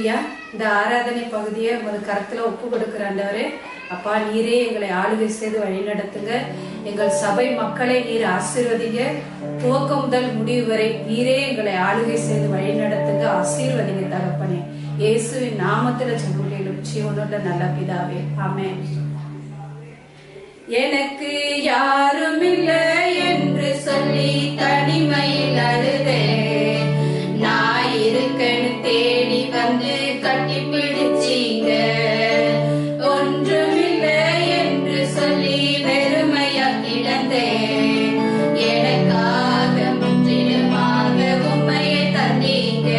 அல்லேலூயா. இந்த ஆராதனை பகுதியை உமது கரத்துல ஒப்பு கொடுக்கிற ஆண்டவரே, அப்பா நீரே எங்களை ஆளுகை செய்து வழி நடத்துங்க. எங்கள் சபை மக்களை நீர் ஆசீர்வதிங்க. துவக்கம் முதல் முடிவு வரை நீரே எங்களை ஆளுகை செய்து வழி நடத்துங்க. ஆசீர்வதிங்க தகப்பனே. இயேசுவின் நாமத்துல ஜெபம் ஜீவனுள்ள நல்ல பிதாவே, ஆமென். எனக்கு யாரும் இல்லை என்று சொல்லி தனிமையில் அழுதேன். நான் இருக்கன்னு தேடி வந்து கட்டி பிடிச்சீங்க. ஒன்றுமில்லை என்று சொல்லி வெறுமையா கிடந்தேன். எனக்காக முற்றிலுமாக உண்மையை தந்தீங்க.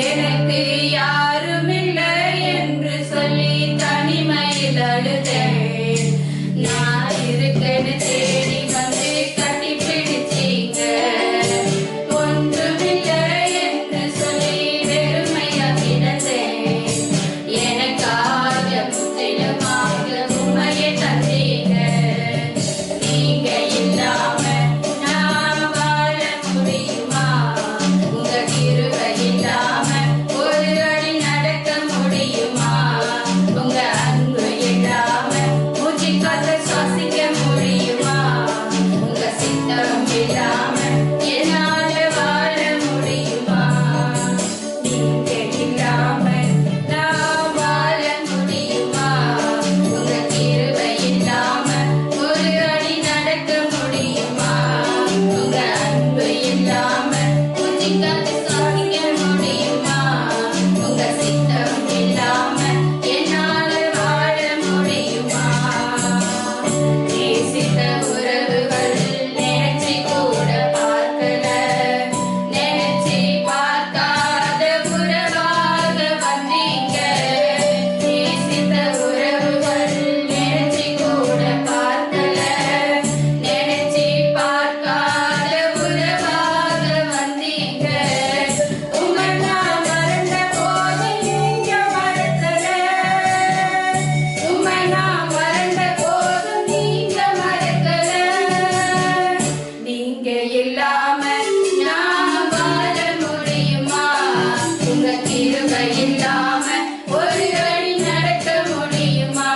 எனக்கு யாரும் இல்லை என்று சொல்லி தனிமையில் அழுதேன். நான் இருக்கன்னு தேடி வந்து கட்டி பிடிச்சீங்க. ஒன்றுமில்லை என்று சொல்லி வெறுமையா கிடந்தேன். எனக்காக முற்றிலுமாக உண்மையை தந்தீங்க. நீங்க இல்லாம நான் வாழ முடியுமா? உங்க கிருபை இல்லாம ஒரு அடி நடக்க முடியுமா? உங்க அன்பு இல்லாம மூச்சு காற்ற சுவாசிக்க முடியுமா? உங்க சித்தம் இல்லாம என்னால வாழ முடியுமா? நீங்க இல்லாம நான் வாழ முடியுமா? உங்க கிருபை இல்லாம ஒரு அடி நடக்க முடியுமா? உங்க அன்பு இல்லாம மூச்சு காற்ற சுவாசிக்க முடியுமா? உங்க சித்தம் இல்லாம என்னால வாழ முடியுமா? நேசித்த உறவுகள் நினைச்சு கூட பார்க்கல. நினைச்சு பார்க்காத உறவாக வந்தீங்க. நேசித்த உறவுகள் நினைச்சு கூட பார்க்கல. நினைச்சு பார்க்காத உறவாக வந்தீங்க. உம்மை நான் மறந்த போது நீங்க மறக்கல. உம்மை நான் மறந்த போது நீங்க மறக்கல. நீங்க இல்லாம நான் வாழ முடியுமா? உங்க கிருபை இல்லாம ஒரு அடி நடக்க முடியுமா?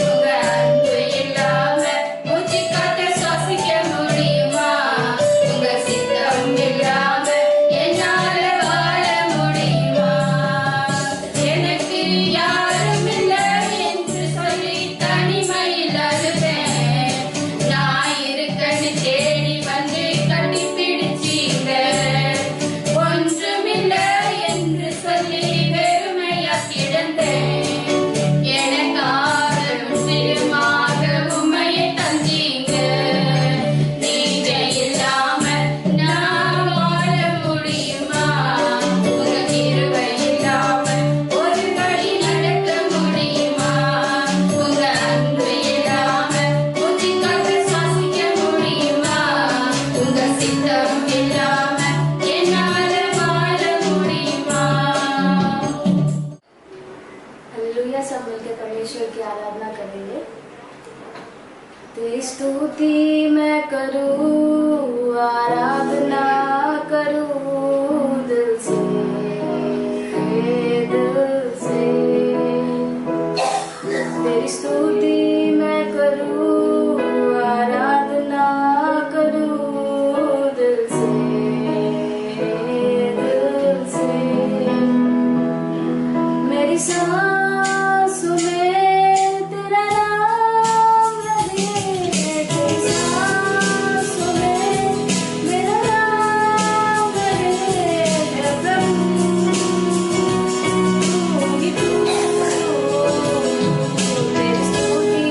உங்க அன்பு இல்லாம மூச்சு காற்ற சுவாசிக்க முடியுமா? உங்க சித்தம் இல்லாம என்னால வாழ முடியுமா? எனக்கு யாரும் இல்லை என்று சொல்லி தனிமையில் அழுதேன். நான் இருக்கன்னு தேடி வந்து கட்டி பிடிச்சீங்க. ஒன்றுமில்லை என்று சொல்லி வெறுமையா கிடந்தேன். எனக்காக முற்றிலுமாக உண்மையை தந்தீங்க. நீங்க இல்லாம நான் வாழ முடியுமா? உங்க கிருபை இல்லாம ஒரு படி நடக்க முடியுமா? உங்க அன்பு இல்லாம மூச்சு காற்ற சுவாசிக்க முடியுமா? உங்க சித்தம் இல்லாம என்னால வாழ முடியுமா? हालेलुया। सब मिलकर परमेश्वर की आराधना करेंगे। तेरी स्तुति मैं करूँ, आराधना करूँ दिल से, दिल से। तेरी स्तुति मैं करूँ, आराधना करूँ दिल से, दिल से। मेरी सांसों में तेरा नाम रहे। तेरी सांसों में मेरा नाम रहे। हे प्रभु तू ही तू। तेरी स्तुति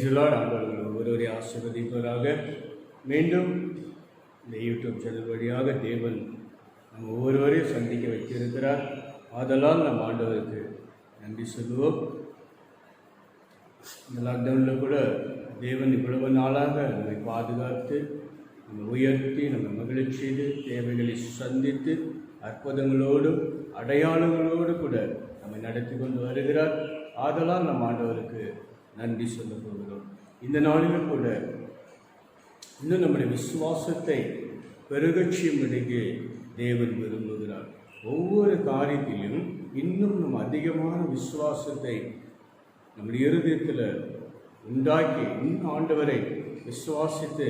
பிரைஸ்லாட் ஆண்டவர்கள் ஒருவரை ஆசீர்வதிப்பவராக. மீண்டும் இந்த யூடியூப் சேனல் வழியாக தேவன் நம்ம ஒவ்வொருவரையும் சந்திக்க வைத்திருக்கிறார். ஆதலால் நம்ம ஆண்டவருக்கு நன்றி சொல்லுவோம். இந்த லாக்டவுனில் கூட தேவன் இவ்வளவு நாளாக நம்மை பாதுகாத்து நம்ம உயர்த்தி நம்ம மகிழச் செய்து தேவைகளை சந்தித்து அற்புதங்களோடும் அடையாளங்களோடு கூட நம்மை நடத்தி கொண்டு வருகிறார். ஆதலால் நம் ஆண்டவருக்கு நன்றி சொல்ல போகிறோம். இந்த நாளிலும் கூட இன்னும் நம்முடைய விசுவாசத்தை பெருகச் செய்யும்படிக்கு தேவன் விரும்புகிறார். ஒவ்வொரு காரியத்திலும் இன்னும் நம்ம அதிகமான விசுவாசத்தை நம்முடைய இருதயத்தில் உண்டாக்கி இன்னும் ஆண்டவரை விசுவாசித்து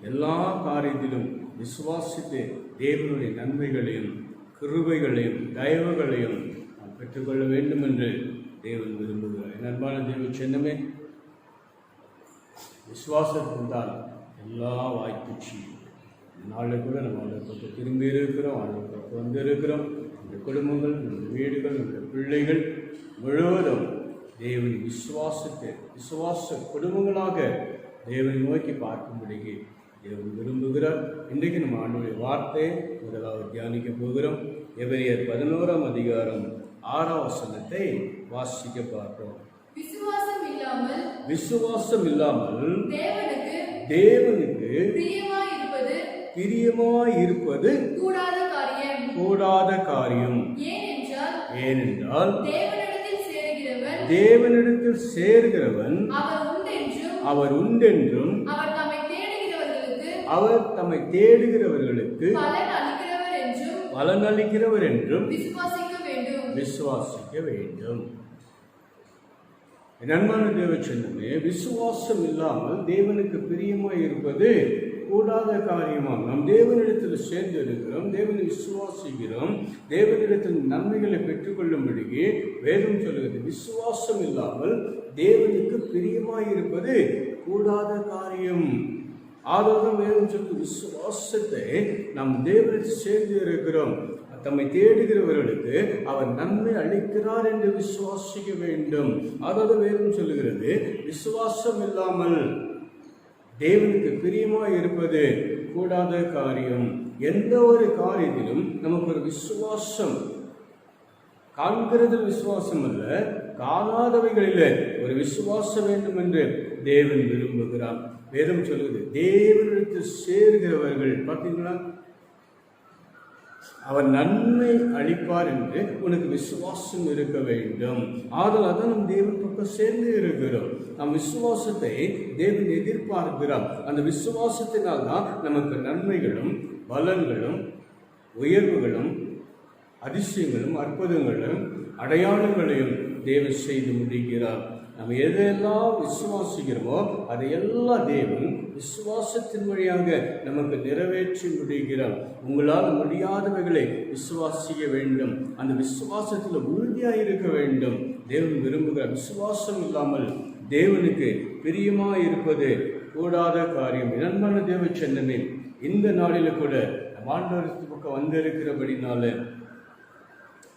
எல்லா காரியத்திலும் விசுவாசித்து தேவனுடைய நன்மைகளையும் கிருபைகளையும் தயவுகளையும் நாம் பெற்றுக்கொள்ள வேண்டும் என்று தேவன் விரும்புகிறார். என் அன்பான தேவ சின்னமே, விசுவாசத்தில்தான் எல்லா வாய்ப்புச்சு. நாளில் கூட நம்ம அவரை பக்கம் திரும்பி இருக்கிறோம், அவரை பக்கம் வந்து இருக்கிறோம். நம்முடைய குடும்பங்கள், நம்முடைய வீடுகள், நம்முடைய பிள்ளைகள் முழுவதும் தேவன் விசுவாச குடும்பங்களாக தேவனை நோக்கி பார்க்கும்படிக்கு தேவன் விரும்புகிறார். இன்றைக்கு நம்ம ஆண்டவருடைய வார்த்தையை முதலாவது தியானிக்க போகிறோம். எபிரேயர் 11ஆம் அதிகாரம் 6ஆம் வசனத்தை வாசிக்க பார்க்கிறோம். விசுவாசம் இல்லாமல் தேவனுக்கு பிரியமாயிருப்பது கூடாத காரியம். ஏனென்றால் தேவனிடத்தில் சேர்கிறவன் அவர் உண்டென்றும் அவர் தம்மை தேடுகிறவர்களுக்கு பலன் அளிக்கிறவர் என்றும் விசுவாசிக்க வேண்டும். அன்பான தேவ சொன்னமே, விசுவாசம் இல்லாமல் தேவனுக்கு பிரியமாய் இருப்பது கூடாத காரியமாக. நாம் தேவனிடத்தில் சேர்ந்து இருக்கிறோம், தேவனை விசுவாசிக்கிறோம், தேவனிடத்தில் நன்மைகளை பெற்றுக்கொள்ளும்படிக்கு வேதம் சொல்கிறது. விசுவாசம் இல்லாமல் தேவனுக்கு பிரியமாய் இருப்பது கூடாத காரியம். ஆதரவு வேதம் சொல்லி விசுவாசத்தை நாம் தேவனிடத்தில் சேர்ந்து இருக்கிறோம். தம்மை தேடுகிறவர்களுக்கு அவர் நன்மை அளிக்கிறார் என்று விசுவாசிக்க வேண்டும். அதாவது வேதம் சொல்லுகிறது, விசுவாசம் இல்லாமல் தேவனுக்கு பிரியமாய் இருப்பது கூடாத காரியம். எந்த ஒரு காரியத்திலும் நமக்கு ஒரு விசுவாசம், காண்கிறது விசுவாசம் அல்ல, காணாதவைகளில் ஒரு விசுவாசம் வேண்டும் என்று தேவன் விரும்புகிறார். வேதம் சொல்லுது, தேவனிடத்தில் சேர்கிறவர்கள் பார்த்தீங்களா, அவர் நன்மை அளிப்பார் என்று உனக்கு விசுவாசம் இருக்க வேண்டும். ஆதலால் தான் நம் தேவன் பக்கம் சேர்ந்து இருக்கிறோம். நம் விசுவாசத்தை தேவன் எதிர்பார்க்கிறார். அந்த விசுவாசத்தினால் தான் நமக்கு நன்மைகளும் பலன்களும் உயர்வுகளும் அதிசயங்களும் அற்புதங்களும் அடையாளங்களையும் தேவன் செய்து முடிக்கிறார். நம்ம எதையெல்லாம் விசுவாசிக்கிறோமோ அதையெல்லாம் தேவன் விசுவாசத்தின் வழியாக நமக்கு நிறைவேற்றி முடிக்கிறார். உங்களால் முடியாதவைகளை விசுவாசிக்க வேண்டும். அந்த விசுவாசத்தில் உறுதியாக இருக்க வேண்டும். தேவன் விரும்புகிறார். விசுவாசம் இல்லாமல் தேவனுக்கு பிரியமாக இருப்பது கூடாத காரியம். அன்பான தேவ சொன்னமே, இந்த நாளில் கூட ஆண்டவருக்கு பக்கம் வந்திருக்கிறபடினால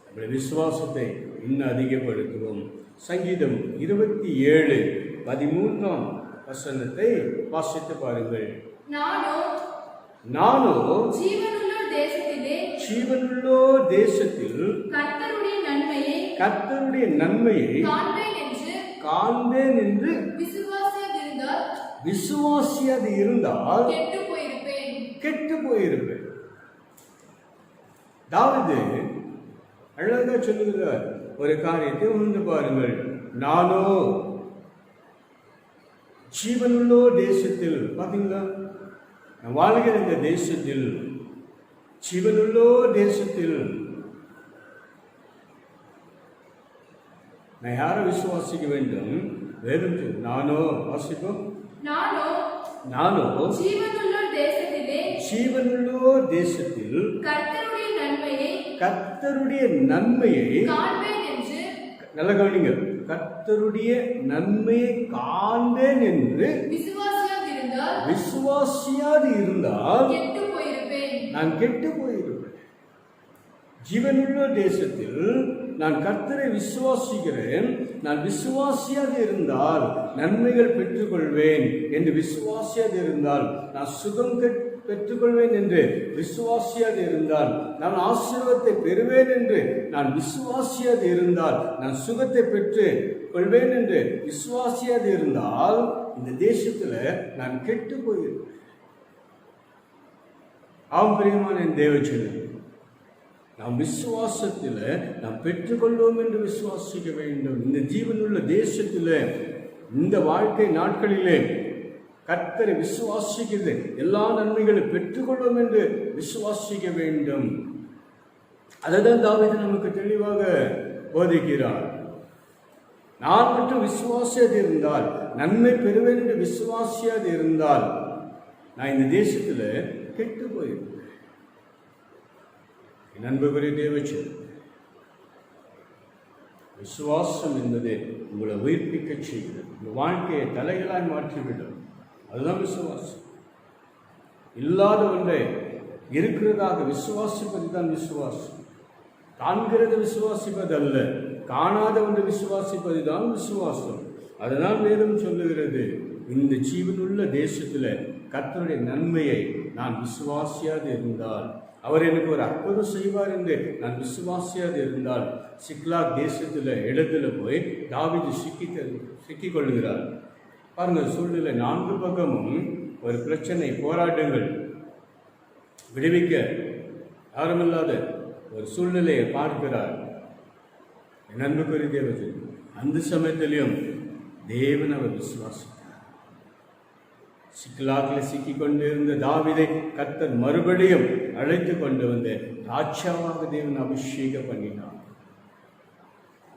நம்முடைய விசுவாசத்தை இன்னும் அதிகப்படுத்துவோம். சங்கீதம் 27:13ஆம் வசனத்தை வாசித்து பாருங்கள். நானோ ஜீவனுள்ளோர் தேசத்தில் கர்த்தருடைய நன்மையை காண்பேன் என்று விசுவாசியாது இருந்தால் கெட்டு போயிருப்பேன். தாவீது அழகா சொல்லுகிறார் ஒரு காரியத்தை உணர்ந்து பாருங்கள். நானோ ஜீவனுள்ளோ தேசத்தில், பார்த்தீங்களா, நான் வாழ்கிற இந்த தேசத்தில், ஜீவனுள்ளோ தேசத்தில் நான் யாரை விசுவாசிக்க வேண்டும்? வேதம் நானோ வாசிப்போம். நானோ ஜீவனுள்ளோ தேசத்தில் கர்த்தருடைய நன்மையை நல்ல கவனிங்க, கர்த்தருடைய நன்மையை காண்பேன் என்று விசுவாசியாது இருந்தால் நான் கெட்டு போயிருப்பேன். ஜீவனுள்ள தேசத்தில் நான் கர்த்தரை விசுவாசிக்கிறேன், நான் விசுவாசியாக இருந்தால் நன்மைகள் பெற்றுக்கொள்வேன் என்று விசுவாசியாக இருந்தால், நான் சுகம் பெற்றுக்கொள்வேன் என்று விசுவாசியாக இருந்தால், நான் ஆசீர்வாதத்தை பெறுவேன் என்று நான் விசுவாசியாக இருந்தால், நான் சுகத்தை பெற்று கொள்வேன் என்று விசுவாசியாக இருந்தால், இந்த தேசத்துல நான் கெட்டு போயிருக்கேன். ஆம் பிரியமான என் தேவச்சனே, நாம் விசுவாசத்தில் நாம் பெற்றுக்கொள்வோம் என்று விசுவாசிக்க வேண்டும். இந்த ஜீவனுள்ள தேசத்தில் இந்த வாழ்க்கை நாட்களிலே கர்த்தரை விசுவாசிக்கிறது எல்லா நன்மைகளும் பெற்றுக்கொள்வோம் என்று விசுவாசிக்க வேண்டும். அதைதான் தாவீது நமக்கு தெளிவாக போதிக்கிறார். நான் மட்டும் விசுவாசியாது இருந்தால், நன்மை பெறுவேன் என்று விசுவாசியாது இருந்தால், நான் இந்த தேசத்தில் கெட்டு போயிருப்பேன். நண்பர்களே, தேவச்சன், விசுவாசம் என்பது உங்களை உயிர்ப்பிக்க செய்கிறது. உங்கள் வாழ்க்கையை தலைகளாய் மாற்றிவிடும். அதுதான் விசுவாசம். இல்லாத ஒன்றை இருக்கிறதாக விசுவாசிப்பது தான் விசுவாசம். காண்கிறது விசுவாசிப்பது அல்ல, காணாத ஒன்று விசுவாசிப்பது தான் விசுவாசம். அதுதான் வேதம் சொல்லுகிறது, இந்த ஜீவனுள்ள தேசத்தில் கர்த்தருடைய நன்மையை நான் விசுவாசியாது இருந்தால், அவர் எனக்கு ஒரு அற்புதம் செய்வார் என்று நான் விசுவாசியாது இருந்தால், சிக்லாக் தேசத்தில் இடத்துல போய் தாவீது சிக்கிக் கொள்ளுகிறார். பாருங்கள், சூழ்நிலை 4 பக்கமும் ஒரு பிரச்சனை, போராட்டங்கள், விடுவிக்க யாருமில்லாத ஒரு சூழ்நிலையை பார்க்கிறார். என் அன்புக்குரிய தேவன், அந்த சமயத்திலையும் தேவன் அவர் விசுவாசித்தார். சிக்கலாக்கில் சிக்கிக் கொண்டிருந்த தாவீதை கர்த்தர் மறுபடியும் அழைத்து கொண்டு வந்து ராஜாவாக தேவன் அபிஷேகம் பண்ணினார்.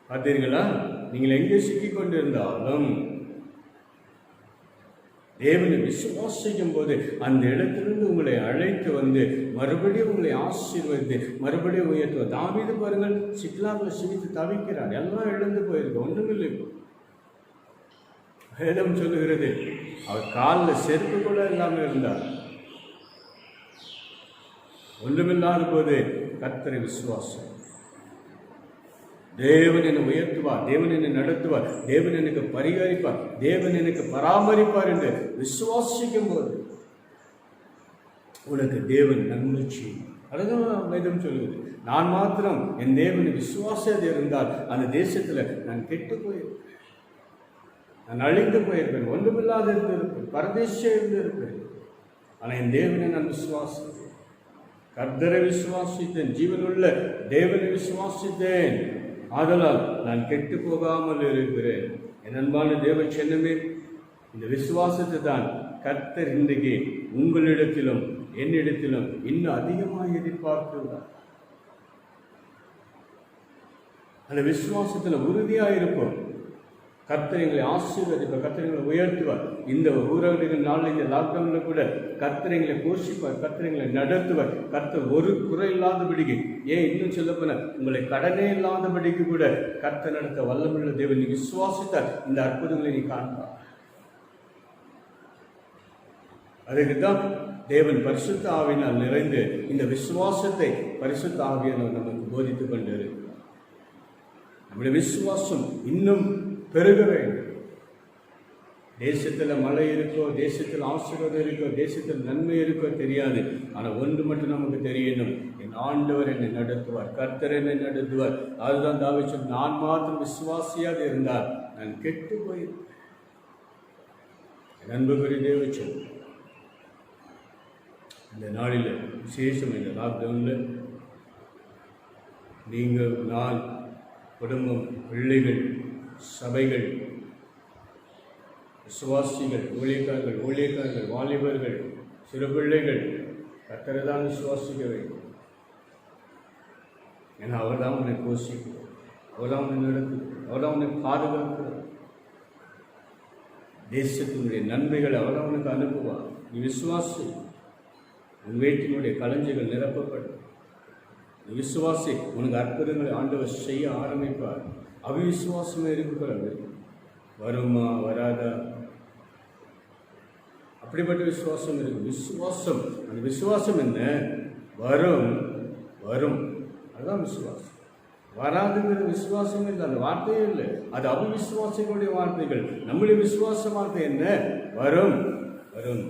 பார்த்தீர்களா? நீங்கள் எங்கே சிக்கிக் கொண்டிருந்தாலும் தேவனை விசுவாசிக்கும் போது அந்த இடத்திலிருந்து உங்களை அழைத்து வந்து மறுபடியும் உங்களை ஆசீர்வதித்து மறுபடியும் உயர்த்துவார். தாவீது பாருங்கள், சிக்லாகில் சிரித்து தவிக்கிறார். எல்லாம் இழந்து போயிருக்கு, ஒன்றுமில்லை. வேதம் சொல்லுகிறது, அவர் காலில் செருப்பு கூட இல்லாமல் இருந்தார். ஒன்றுமில்லாத போது கர்த்தரை விசுவாசம். தேவன் என்னை உயர்த்துவார், தேவன் என்னை நடத்துவார், தேவன் எனக்கு பரிகரிப்பார், தேவன் எனக்கு பராமரிப்பார் என்று விசுவாசிக்கும் போது உனக்கு தேவன் நன்மை செய்யும். அதுதான் வேதம் சொல்லுவது. நான் மாத்திரம் என் தேவனை விசுவாசம் இருந்தால் அந்த தேசத்தில் நான் கெட்டு போயிருப்பேன், நான் அழிந்து போயிருப்பேன், ஒன்றுமில்லாத இருந்திருப்பேன், பரதேசியாக இருந்திருப்பேன். ஆனால் என் தேவனை நான் விசுவாசித்தேன், கர்த்தரை விசுவாசித்தேன், ஜீவனுள்ள தேவனை விசுவாசித்தேன். ஆதலால் நான் கெட்டு போகாமல் இருக்கிறேன். என் அன்பான தேவ சென்னமே, இந்த விசுவாசத்தை தான் கர்த்தர் இன்றைக்கு உங்களிடத்திலும் என்னிடத்திலும் இன்னும் அதிகமாக எதிர்பார்க்கிறார். அந்த விசுவாசத்தில் உறுதியாக இருப்போம். கர்த்தர் எங்களை ஆசீர்வதிப்பார், கர்த்தர் எங்களை உயர்த்துவார். இந்த ஊரக நாளில், இந்த லாக்டவுனில் கூட கர்த்தர் எங்களை போஷிப்பார், கர்த்தர் எங்களை நடத்துவார். கர்த்தர் ஒரு குறை இல்லாதபடிக்கு, ஏன் இன்னும் சொல்ல போன உங்களை கடனே இல்லாதபடிக்கு கூட கர்த்தர் நடத்த வல்லமுள்ள தேவன். நீ விசுவாசித்தால் இந்த அற்புதங்களை நீ காண்பார். அதுக்கு தான் தேவன் பரிசுத்த ஆவியினால் நிறைந்து இந்த விசுவாசத்தை பரிசுத்த ஆவியானவர் நமக்கு போதித்துக் கொண்டிருக்கிறார். நம்முடைய விசுவாசம் இன்னும் பெருக வேண்டும். தேசத்தில் மழை இருக்கோ, தேசத்தில் ஆசீர்வாதம் இருக்கோ, தேசத்தில் நன்மை இருக்கோ தெரியாது. ஆனால் ஒன்று மட்டும் நமக்கு தெரியணும், என் ஆண்டவர் என்னை நடத்துவார், கர்த்தர் என்னை நடத்துவார். அதுதான் தாவீது சொன்னார், நான் மாத்திரம் விசுவாசியாக இருந்தால் நான் கெட்டு போயிருப்பேன். அன்புக்குரிய தேவச்சன், இந்த நாளில் விசேஷம், இந்த லாக்டவுனில் நீங்கள், நான், குடும்பம், பிள்ளைகள், சபைகள், விசுவாசிகள், ஊழியக்காரர்கள், வாலிபர்கள், சிறு பிள்ளைகள் கர்த்தரை தான் விசுவாசிக்க வேண்டும். ஏன்னா அவர் தான் உன்னை போஷிக்கிறார், அவர் தான் உன்னை நடத்துகிறார், அவர் தான் உன்னை பாதுகாக்கிறார். தேசத்தினுடைய நன்மைகளை அவர் தான் உனக்கு அனுப்புவார். நீ விசுவாசி, உன் வீட்டினுடைய களஞ்சிகள் நிரப்பப்படும். விசுவாசி, உனக்கு அற்புதங்களை ஆண்டவர் செய்ய ஆரம்பிப்பார். அவிசுவாசமே இருக்கிறது, வருமா வராதா, அப்படிப்பட்ட விசுவாசம் இருக்கு. விசுவாசம், அந்த விசுவாசம் என்ன? வரும், வரும். அதுதான் விசுவாசம். வராதுங்கிற விசுவாசம் இல்லை, அந்த வார்த்தையே இல்லை. அது அவிசுவாசிகளுடைய வார்த்தைகள். நம்முடைய விசுவாச வார்த்தை என்ன? வரும் வரும்,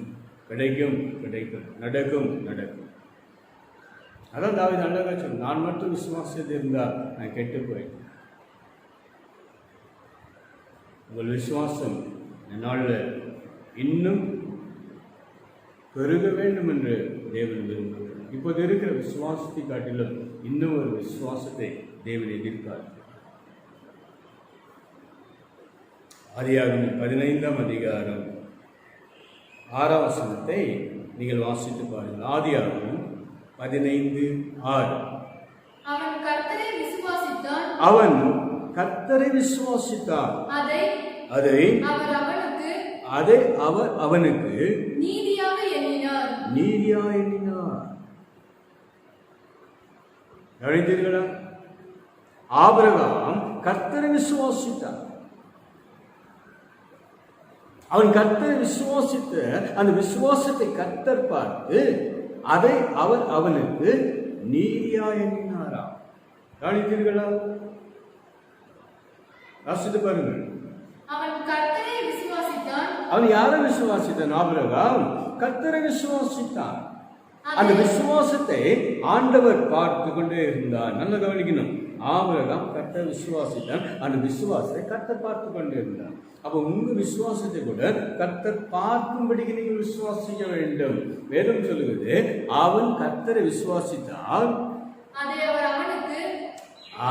கிடைக்கும் கிடைக்கும், நடக்கும் நடக்கும். அதான் தாவீது அழகா சொன்னான், நான் மட்டும் விசுவாசத்தை இருந்தால் நான் கெட்டு போயிட்டேன். உங்கள் விசுவாசம் நாளில் இன்னும் பெருக வேண்டும் என்று தேவன் விரும்புகிறார். இப்போது இருக்கிற விசுவாசத்தை காட்டிலும் இன்னும் ஒரு விசுவாசத்தை தேவன் எதிர்க்கிறார். ஆதியாகமம் 15ஆம் அதிகாரம் 6ஆம் வசனத்தை நீங்கள் வாசித்து பாருங்கள். ஆதியாகமம் 15:6. அவன் கர்த்தரை விசுவாசித்தான், அவன் கர்த்தரை விசுவாசித்தான், அதை அவர் அவனுக்கு நீதியாக எண்ணினார். கவனித்தீர்களா? ஆபிரகாம் கர்த்தரை விசுவாசித்தார். அவன் கர்த்தரை விசுவாசித்த அந்த விசுவாசத்தை கர்த்தர் பார்த்து அதை அவர் அவனுக்கு நீதியா எண்ணினாராம். கவனித்தீர்களா? வாசித்து பாருங்கள். அவன் கர்த்தரை விசுவாசித்தான். அவன் யாரை விசுவாசித்தான்? ஆபிரகாம் கர்த்தரை விசுவாசித்தான். அந்த விசுவாசத்தை ஆண்டவர் பார்த்து கொண்டே இருந்தார். நல்ல கவனிக்கணும். ஆபிரகாம் கர்த்தரை விசுவாசித்தான், அந்த விசுவாசத்தை கர்த்தர் பார்த்து கொண்டே இருந்தார். அப்போ உங்க விசுவாசத்தை கூட கர்த்தர் பார்க்கும்படிக்கு நீங்கள் விசுவாசிக்க வேண்டும். வேதம் சொல்லுகிறது, அவன் கர்த்தரை விசுவாசித்தால்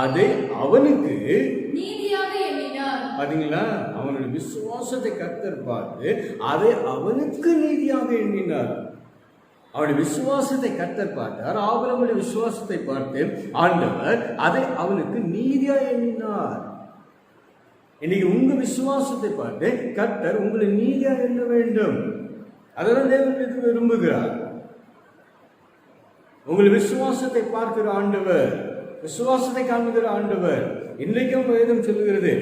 அதை அவனுக்கு நீதியாக எண்ணினார். பாத்தீங்களா? அவனுடைய விசுவாசத்தை கர்த்தர் பார்த்து அதை அவனுக்கு நீதியாக எண்ணினார். அவனுடைய விசுவாசத்தை கர்த்தர் பார்த்தார். ஆபிரகாமுடைய விசுவாசத்தை பார்த்து ஆண்டவர் அதை அவனுக்கு நீதியா எண்ணினார். இன்னைக்கு உங்க விசுவாசத்தை பார்த்து கர்த்தர் உங்களை நீதியா எண்ண வேண்டும். அதெல்லாம் தேவன் விரும்புகிறார். உங்கள் விசுவாசத்தை பார்க்கிற ஆண்டவர், விசுவாசத்தை காண்கிற ஆண்டவர். இன்றைக்கும் வேதம் சொல்லுகிறது,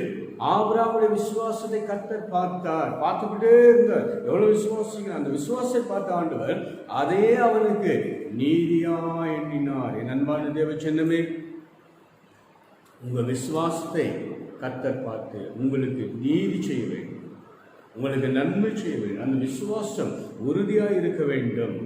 ஆபிரகாமுடைய விசுவாசத்தை கர்த்தர் பார்த்தார், பார்த்துக்கிட்டே இருந்தார். எவ்வளவு விசுவாசிங்க, அந்த விசுவாசத்தை பார்த்த ஆண்டவர் அதே அவனுக்கு நீதியா எண்ணினார். என் அன்பான தேவ சின்னமே, உங்க விசுவாசத்தை கர்த்தர் பார்த்து உங்களுக்கு நீதி செய்ய வேண்டும், உங்களுக்கு நன்மை செய்ய வேண்டும். அந்த விசுவாசம் உறுதியாக இருக்க வேண்டும்.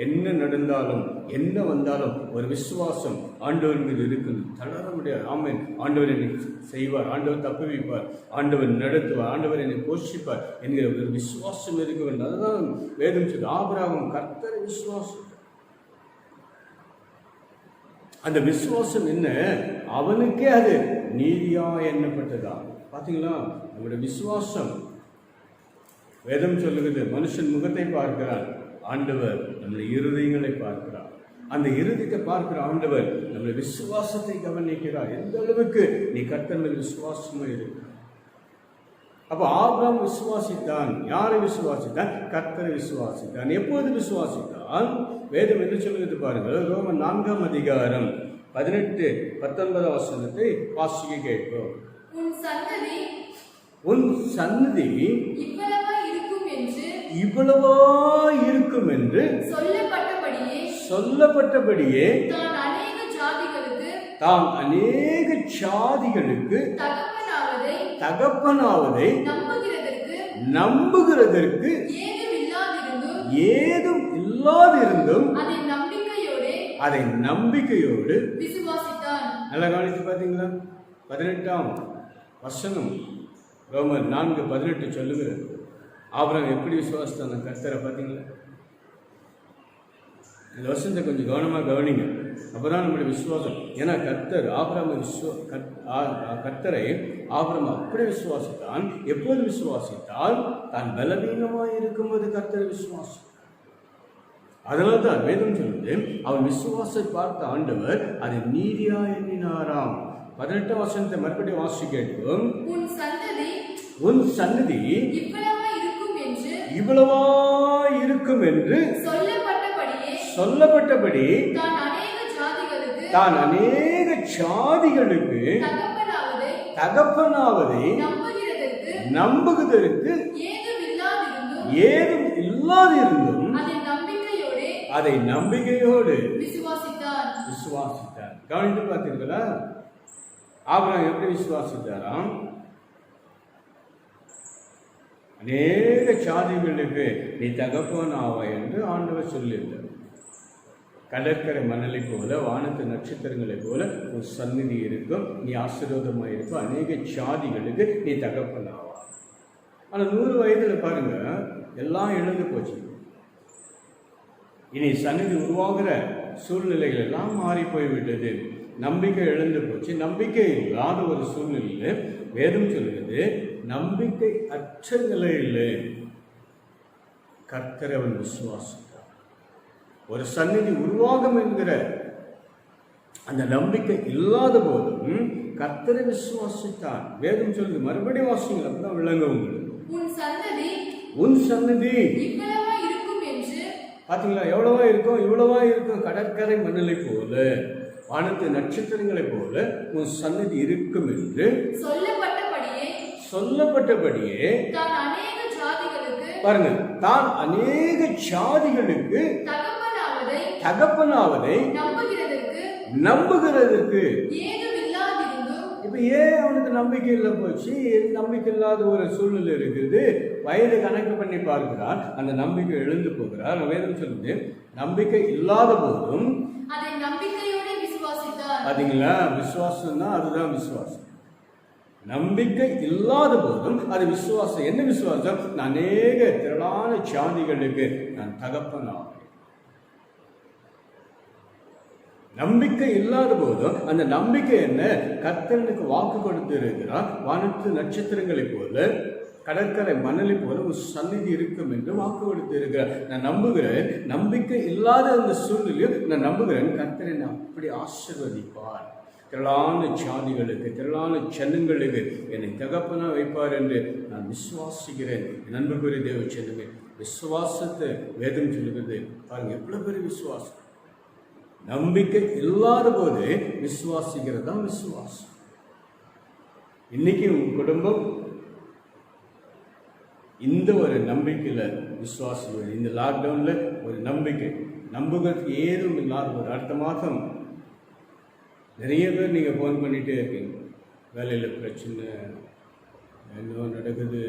என்ன நடந்தாலும் என்ன வந்தாலும் ஒரு விசுவாசம் ஆண்டவர் மீது இருக்குது, தளர முடியாது. ஆமென். ஆண்டவர் என்னை செய்வார், ஆண்டவர் தப்பு வைப்பார், ஆண்டவர் நடத்துவார், ஆண்டவர் என்னை போஷிப்பார் என்கிற ஒரு விசுவாசம் இருக்க வேண்டும். அதுதான் வேதம் சொல்லு. ஆபிரகாம் கர்த்தரை விசுவாசம். அந்த விசுவாசம் என்ன? அவனுக்கே அது நீதியா எண்ணப்பட்டதா. பாத்தீங்களா? நம்முடைய விசுவாசம், வேதம் சொல்லுகிறது, மனுஷன் முகத்தை பார்க்கிறான், ஆண்டவர் நம்முடைய இருதயங்களை பார்க்கிறார். அந்த இருதயத்தை பார்க்கிற ஆண்டவர் நம்முடைய விசுவாசத்தை கவனிக்கிறார். எந்த அளவுக்கு நீ கர்த்தர் மேல் விசுவாசமா இருக்கு. அப்ப ஆபிரகாம் விசுவாசித்தான். யாரை விசுவாசித்தான்? கர்த்தரை விசுவாசித்தான். எப்போது விசுவாசித்தான்? வேதம் என்ன சொல்லுகிறது பாருங்கள். ரோமர் 4ஆம் அதிகாரம் 18-19 வசனத்தை வாசிக்க கேட்போம். உன் சன்னதி இவ்வளவா இருக்கும் என்று சொல்லப்பட்டபடியே தாம் அநேக ஜாதிகளுக்கு தகப்பனாவதை நம்புகிறதற்கு ஏதும் இல்லாதிருந்தும் அதை நம்பிக்கையோடு நல்லா கவனித்து பார்த்தீங்களா? 18ஆம் வசனம் ரோமர் 4:18 சொல்லுகிறது. ஆபிரகாம் எப்படி விசுவாசித்தான கர்த்தரை? பார்த்தீங்களா? இந்த வசனத்தை கொஞ்சம் கவனமாக கவனிங்க. அப்போதான் நம்முடைய விசுவாசம். ஏன்னா கர்த்தர் கர்த்தரை ஆபிரகாம் அப்படி விசுவாசித்தான். எப்போது விசுவாசித்தால்? தான் பலவீனமாக இருக்கும்போது கர்த்தரை விசுவாசி. அதனால தான் வேதம் சொல்லுது, அவன் விசுவாசத்தை பார்த்த ஆண்டவர் அதை நீதியா எண்ணினாராம். 18ஆம் வசனத்தை மறுபடியும் வாசி கேட்போம். உன் சன்னதி இவ்வளவா இருக்கும் என்று சொல்லப்பட்டபடி தான் அநேக ஜாதிகளுக்கு தகப்பனாவதை நம்புகிறதற்கு ஏதும் இல்லாதிருந்தும் அதை நம்பிக்கையோடு விசுவாசித்தார். கவனித்து பார்த்தீர்களா? ஆபிரகாம் எப்படி விசுவாசித்தாராம்? அநேக சாதிகளுக்கு நீ தகப்பன் ஆவாய் என்று ஆண்டவர் சொல்லியிருந்தார். கடற்கரை மணலை போல, வானத்து நட்சத்திரங்களை போல ஒரு சந்நிதி இருக்கும், நீ ஆசீர்வாதமாக இருக்கும், அநேக சாதிகளுக்கு நீ தகப்பன் ஆவா. ஆனால் 100 வயதில் பாருங்க, எல்லாம் இழந்து போச்சு. இனி சந்நிதி உருவாகிற சூழ்நிலைகள் எல்லாம் மாறி போய்விட்டது. நம்பிக்கை இழந்து போச்சு. நம்பிக்கை இல்லாத ஒரு சூழ்நிலையில் வேதம் சொல்கிறது, நம்பிக்கை அற்ற நிலையில் கர்த்தரை அவன் விசுவாசித்தார். ஒரு சந்நிதி உருவாகும் என்கிற அந்த நம்பிக்கை இல்லாத போதும் கர்த்தரை விசுவாசித்தான். வேதம் சொல்லுது, மறுபடியும் வாசிங்கள், அப்பதான் விளங்க உங்களுக்கு. உன் சந்நிதி இவ்வளவா இருக்கும் என்று. பாத்தீங்களா? எவ்வளவா இருக்கும்? இவ்வளவா இருக்கும். கடற்கரை மணலை போல, வானத்து நட்சத்திரங்களை போல உன் சந்நிதி இருக்கும் என்று சொல்லப்பட்டபடியே பாருங்க, தான் அநேக ஜாதிகளுக்கு தகப்பனாவதை நம்புகிறதற்கு. இப்ப ஏன் அவனுக்கு நம்பிக்கை இல்லை போச்சு? நம்பிக்கை இல்லாத ஒரு சூழ்நிலை இருக்குது. வயது கணக்கு பண்ணி பார்க்கிறார், அந்த நம்பிக்கை எழுந்து போகிறார். வேதம் சொல்லுது, நம்பிக்கை இல்லாத போதும் பாத்தீங்களா? விசுவாசம் தான், அதுதான் விசுவாசம். நம்பிக்கை இல்லாத போதும் அது விசுவாசம். என்ன விசுவாசம்? நான் அநேக திரளான சாதிகளுக்கு நான் தகப்பனாவேன். நம்பிக்கை இல்லாத போதும் அந்த நம்பிக்கை என்ன? கர்த்தனுக்கு வாக்கு கொடுத்து இருக்கிறார். வானத்து நட்சத்திரங்களை போல, கடற்கரை மணலை போல ஒரு சந்நிதி இருக்கும் என்று வாக்கு கொடுத்து இருக்கிறார். நான் நம்புகிறேன். நம்பிக்கை இல்லாத அந்த சூழ்நிலையில் நான் நம்புகிறேன், கர்த்தரை நான் அப்படி ஆசீர்வதிப்பார். திரளான சாதிகளுக்கு, திரளான ஜனங்களுக்கு என்னை தகப்பனா வைப்பார் என்று நான் விசுவாசிக்கிறேன். நண்புக்குரிய தேவ ஜனமே, விசுவாசத்தை வேதம் சொல்லுகிறது. பாருங்க, எவ்வளவு பெரிய விசுவாசம். நம்பிக்கை இல்லாத போது விசுவாசிக்கிறது தான் விசுவாசம். இன்னைக்கு உங்க குடும்பம் இந்த ஒரு நம்பிக்கையில விசுவாசிகள். இந்த லாக்டவுன்ல ஒரு நம்பிக்கை, நம்புகிறதுக்கு ஏதும் இல்லாத ஒரு அடுத்த மாதம் நிறைய பேர் நீங்கள் ஃபோன் பண்ணிகிட்டே இருக்கீங்க. வேலையில் பிரச்சனை, என்ன நடக்குது,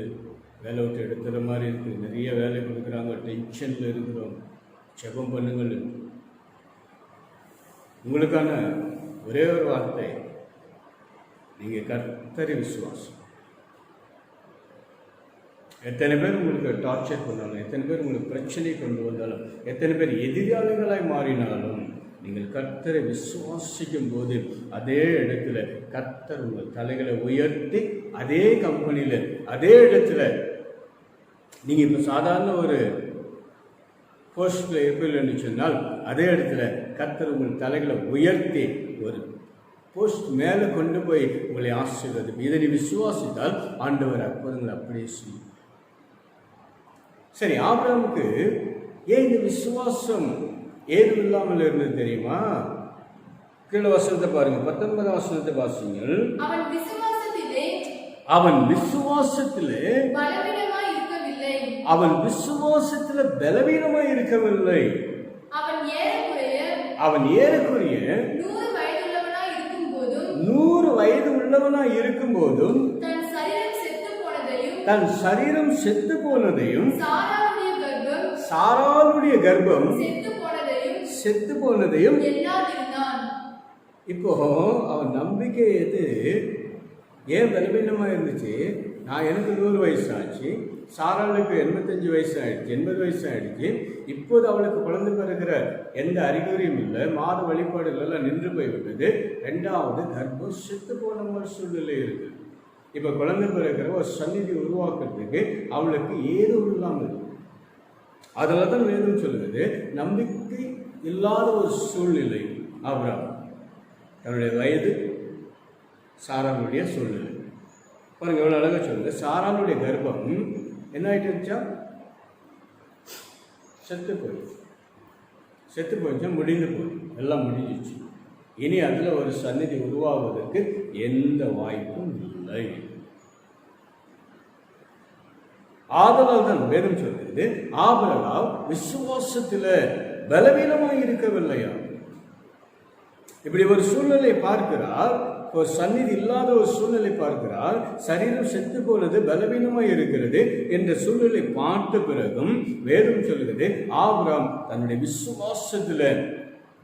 வேலை விட்டு எடுத்துகிற மாதிரி இருக்குது, நிறைய வேலை கொடுக்குறாங்க, டென்ஷனில் இருக்கிறோம். ஜெபம் பண்ணுங்கள். உங்களுக்கான ஒரே ஒரு வார்த்தை, நீங்கள் கர்த்தரை விசுவாசம். எத்தனை பேர் உங்களுக்கு டார்ச்சர் பண்ணாலும், எத்தனை பேர் உங்களுக்கு பிரச்சனை கொண்டு வந்தாலும், எத்தனை பேர் எதிராளிகளாய் மாறினாலும், நீங்கள் கர்த்தரை விசுவாசிக்கும் போது அதே இடத்துல கர்த்தர் உங்கள் தலைகளை உயர்த்தி, அதே கம்பெனியில் அதே இடத்துல நீங்கள் இப்போ சாதாரண ஒரு போஸ்டில் இருப்பீங்கன்னு சொன்னால், அதே இடத்துல கர்த்தர் உங்கள் தலைகளை உயர்த்தி ஒரு போஸ்ட் மேலே கொண்டு போய் உங்களை ஆசீர்வதிப்பார். இதை நீ விசுவாசித்தால் ஆண்டவர் அற்புதங்களை அப்படியே செய்யும். சரி, ஆபிரகாமுக்கு ஏன் இந்த விசுவாசம் ஏதும் இல்லாமல் இருந்தது தெரியுமா? கீழே வசனத்தை பாருங்க, 19ஆம் வசனத்தை வாசிங்கள். அவன் விசுவாசத்திலே பலவீனமாய் இருக்கவில்லை. அவன் ஏறக்குறைய 100 வயது உள்ளவனாய் இருக்கும் போதும் தன் சரீரம் செத்து போனதையும், சாராளுடைய கர்ப்பம் செத்து போனதையும். இப்போ அவன் நம்பிக்கை எது? ஏன் பலவீனமாக இருந்துச்சு? எனக்கு 100 வயசு ஆச்சு, சாராளுக்கு 85 வயசு ஆயிடுச்சு, 80 வயசு ஆயிடுச்சு. இப்போது அவளுக்கு குழந்தை பிறகுற எந்த அறிகுறியும் இல்லை, மாத வழிபாடுகளெல்லாம் நின்று போய்விட்டது. 2வது கர்ப்பம் செத்து போன மாதிரி சூழ்நிலை இருக்குது. இப்போ குழந்தை பிறகுற ஒரு சந்நிதி உருவாக்குறதுக்கு அவளுக்கு ஏதும் இல்லாமல். அதில் தான் வேதம் சொல்லுது, நம்பிக்கை இல்லாத ஒரு சூழ்நிலை. ஆபிரகாம் தன்னுடைய வயது, சாராளுடைய சூழ்நிலை பாருங்க, எவ்வளோ அழகாக சொல்லுங்க. சாராளுடைய கர்ப்பம் என்ன ஆகிட்டு இருந்துச்சா? செத்து போயிடுச்சா, முடிந்து போய் எல்லாம் முடிஞ்சிச்சு. இனி அதில் ஒரு சந்நிதி உருவாவதற்கு எந்த வாய்ப்பும் இல்லை. ஆதலால் தான் வேதம் சொல்கிறது, ஆபிரகாம் விசுவாசத்தில் பலவீனமாக இருக்கவில்லையா? இப்படி ஒரு சூழ்நிலையை பார்க்கிறார். ஒரு சந்நிதி இல்லாத ஒரு சூழ்நிலை பார்க்கிறார். சரீரம் செத்து போனது, பலவீனமாய் இருக்கிறது என்ற சூழ்நிலை பார்த்த பிறகும் வேதம் சொல்கிறது ஆபிரகாம் தன்னுடைய விசுவாசத்துல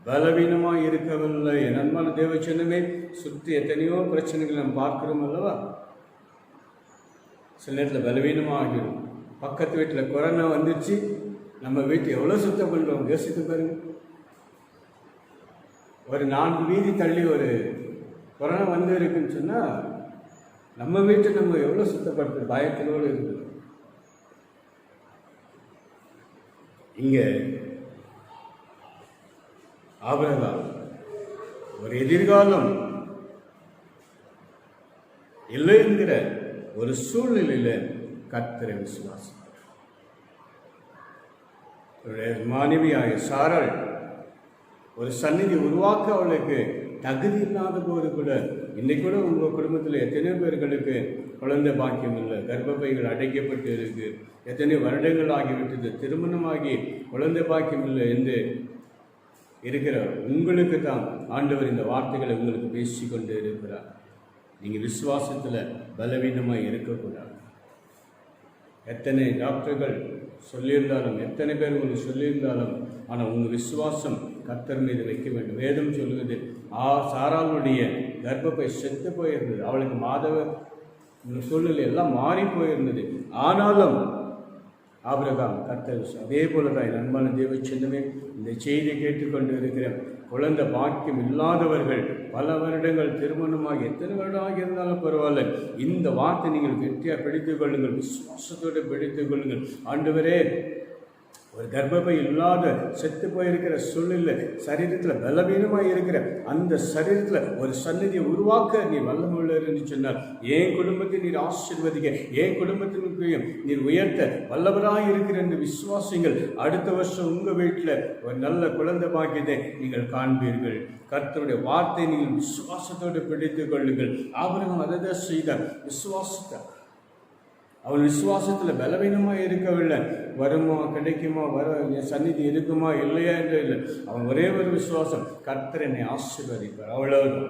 பலவீனமாய் இருக்கவில்லை. என் அன்பான தேவச்சனமே, சுற்றி எத்தனையோ பிரச்சனைகள் நாம் பார்க்கிறோம் அல்லவா? சில நேரத்தில் பலவீனமாகிடும். பக்கத்து வீட்டில் கொரோனா வந்துச்சு, நம்ம வீட்டை எவ்வளோ சுத்தம் பண்ணுறோம் யோசித்து பாருங்க. ஒரு 4 வீதி தள்ளி ஒரு கொரோனா வந்து இருக்குன்னு சொன்னால் நம்ம வீட்டை நம்ம எவ்வளோ சுத்தப்படுத்த பயத்தினோடு இருக்குது. இங்கே ஆபிரகாம் ஒரு எதிர்காலம் இல்லை என்கிற ஒரு சூழ்நிலையில கர்த்தரை விசுவாசம். மாணவியாக சாராள் ஒரு சந்நிதி உருவாக்க அவளுக்கு தகுதி இல்லாத போது கூட, இன்னைக்கு கூட உங்கள் குடும்பத்தில் எத்தனையோ பேர்களுக்கு குழந்தை பாக்கியம் இல்லை, கர்ப்பப்பைகள் அடைக்கப்பட்டு இருக்கு, எத்தனையோ வருடங்கள் ஆகிவிட்டது, திருமணமாகி குழந்தை பாக்கியம் இல்லை என்று இருக்கிற உங்களுக்கு தான் ஆண்டவர் இந்த வார்த்தைகளை உங்களுக்கு பேசிக்கொண்டு இருக்கிறார். நீங்கள் விசுவாசத்தில் பலவீனமாக இருக்கக்கூடாது. எத்தனை டாக்டர்கள் சொல்லியிருந்தாலும், எத்தனை பேர் உங்களுக்கு சொல்லியிருந்தாலும், ஆனால் உங்கள் விசுவாசம் கர்த்தர் மீது வைக்க வேண்டும். வேதம் சொல்லுவது சாராளுடைய கர்ப்பப்பை செத்து போயிருந்தது, அவளுக்கு மாதவ சூழ்நிலை எல்லாம் மாறி போயிருந்தது. ஆனாலும் ஆபிரகாம் கர்த்தர் அதே போல தான். அன்பான தேவ சின்னமே, இந்த செய்தியை கேட்டுக்கொண்டு இருக்கிற குழந்தை பாக்கியம் இல்லாதவர்கள், பல வருடங்கள் திருமணமாக எத்தனை வருடமாக இருந்தாலும் பரவாயில்ல, இந்த வார்த்தை நீங்கள் கெட்டியாக பிடித்துக் கொள்ளுங்கள், விசுவாசத்தோடு பிடித்துக் கொள்ளுங்கள். ஆண்டவரே, ஒரு கர்ப்பப்பை இல்லாத செத்து போயிருக்கிற சூழ்நிலை, சரீரத்தில் பலவீனமாக இருக்கிற அந்த சரீரத்தில் ஒரு சந்நிதியை உருவாக்க நீ வல்லமுள்ளவர் என்று சொன்னார். என் குடும்பத்தை நீர் ஆசீர்வதிக்க, என் குடும்பத்திற்கு நீர் உயர்த்த வல்லவராக இருக்கிற என்று விசுவாசிங்கள். அடுத்த வருஷம் உங்கள் வீட்டில் ஒரு நல்ல குழந்தை பாக்கியத்தை நீங்கள் காண்பீர்கள். கர்த்தருடைய வார்த்தை நீங்கள் விசுவாசத்தோடு பிடித்துக் கொள்ளுங்கள். ஆபிரகாம் அதை தான் செய்தார், விசுவாசத்தார். அவன் விசுவாசத்தில் பலவீனமாக இருக்கவில்லை. வருமா, கிடைக்குமா, சந்நிதி இருக்குமா இல்லையா என்று இல்லை. அவன் ஒரே ஒரு விசுவாசம், கர்த்தர் என்னை ஆசீர்வதிப்பார், அவ்வளவுதான்.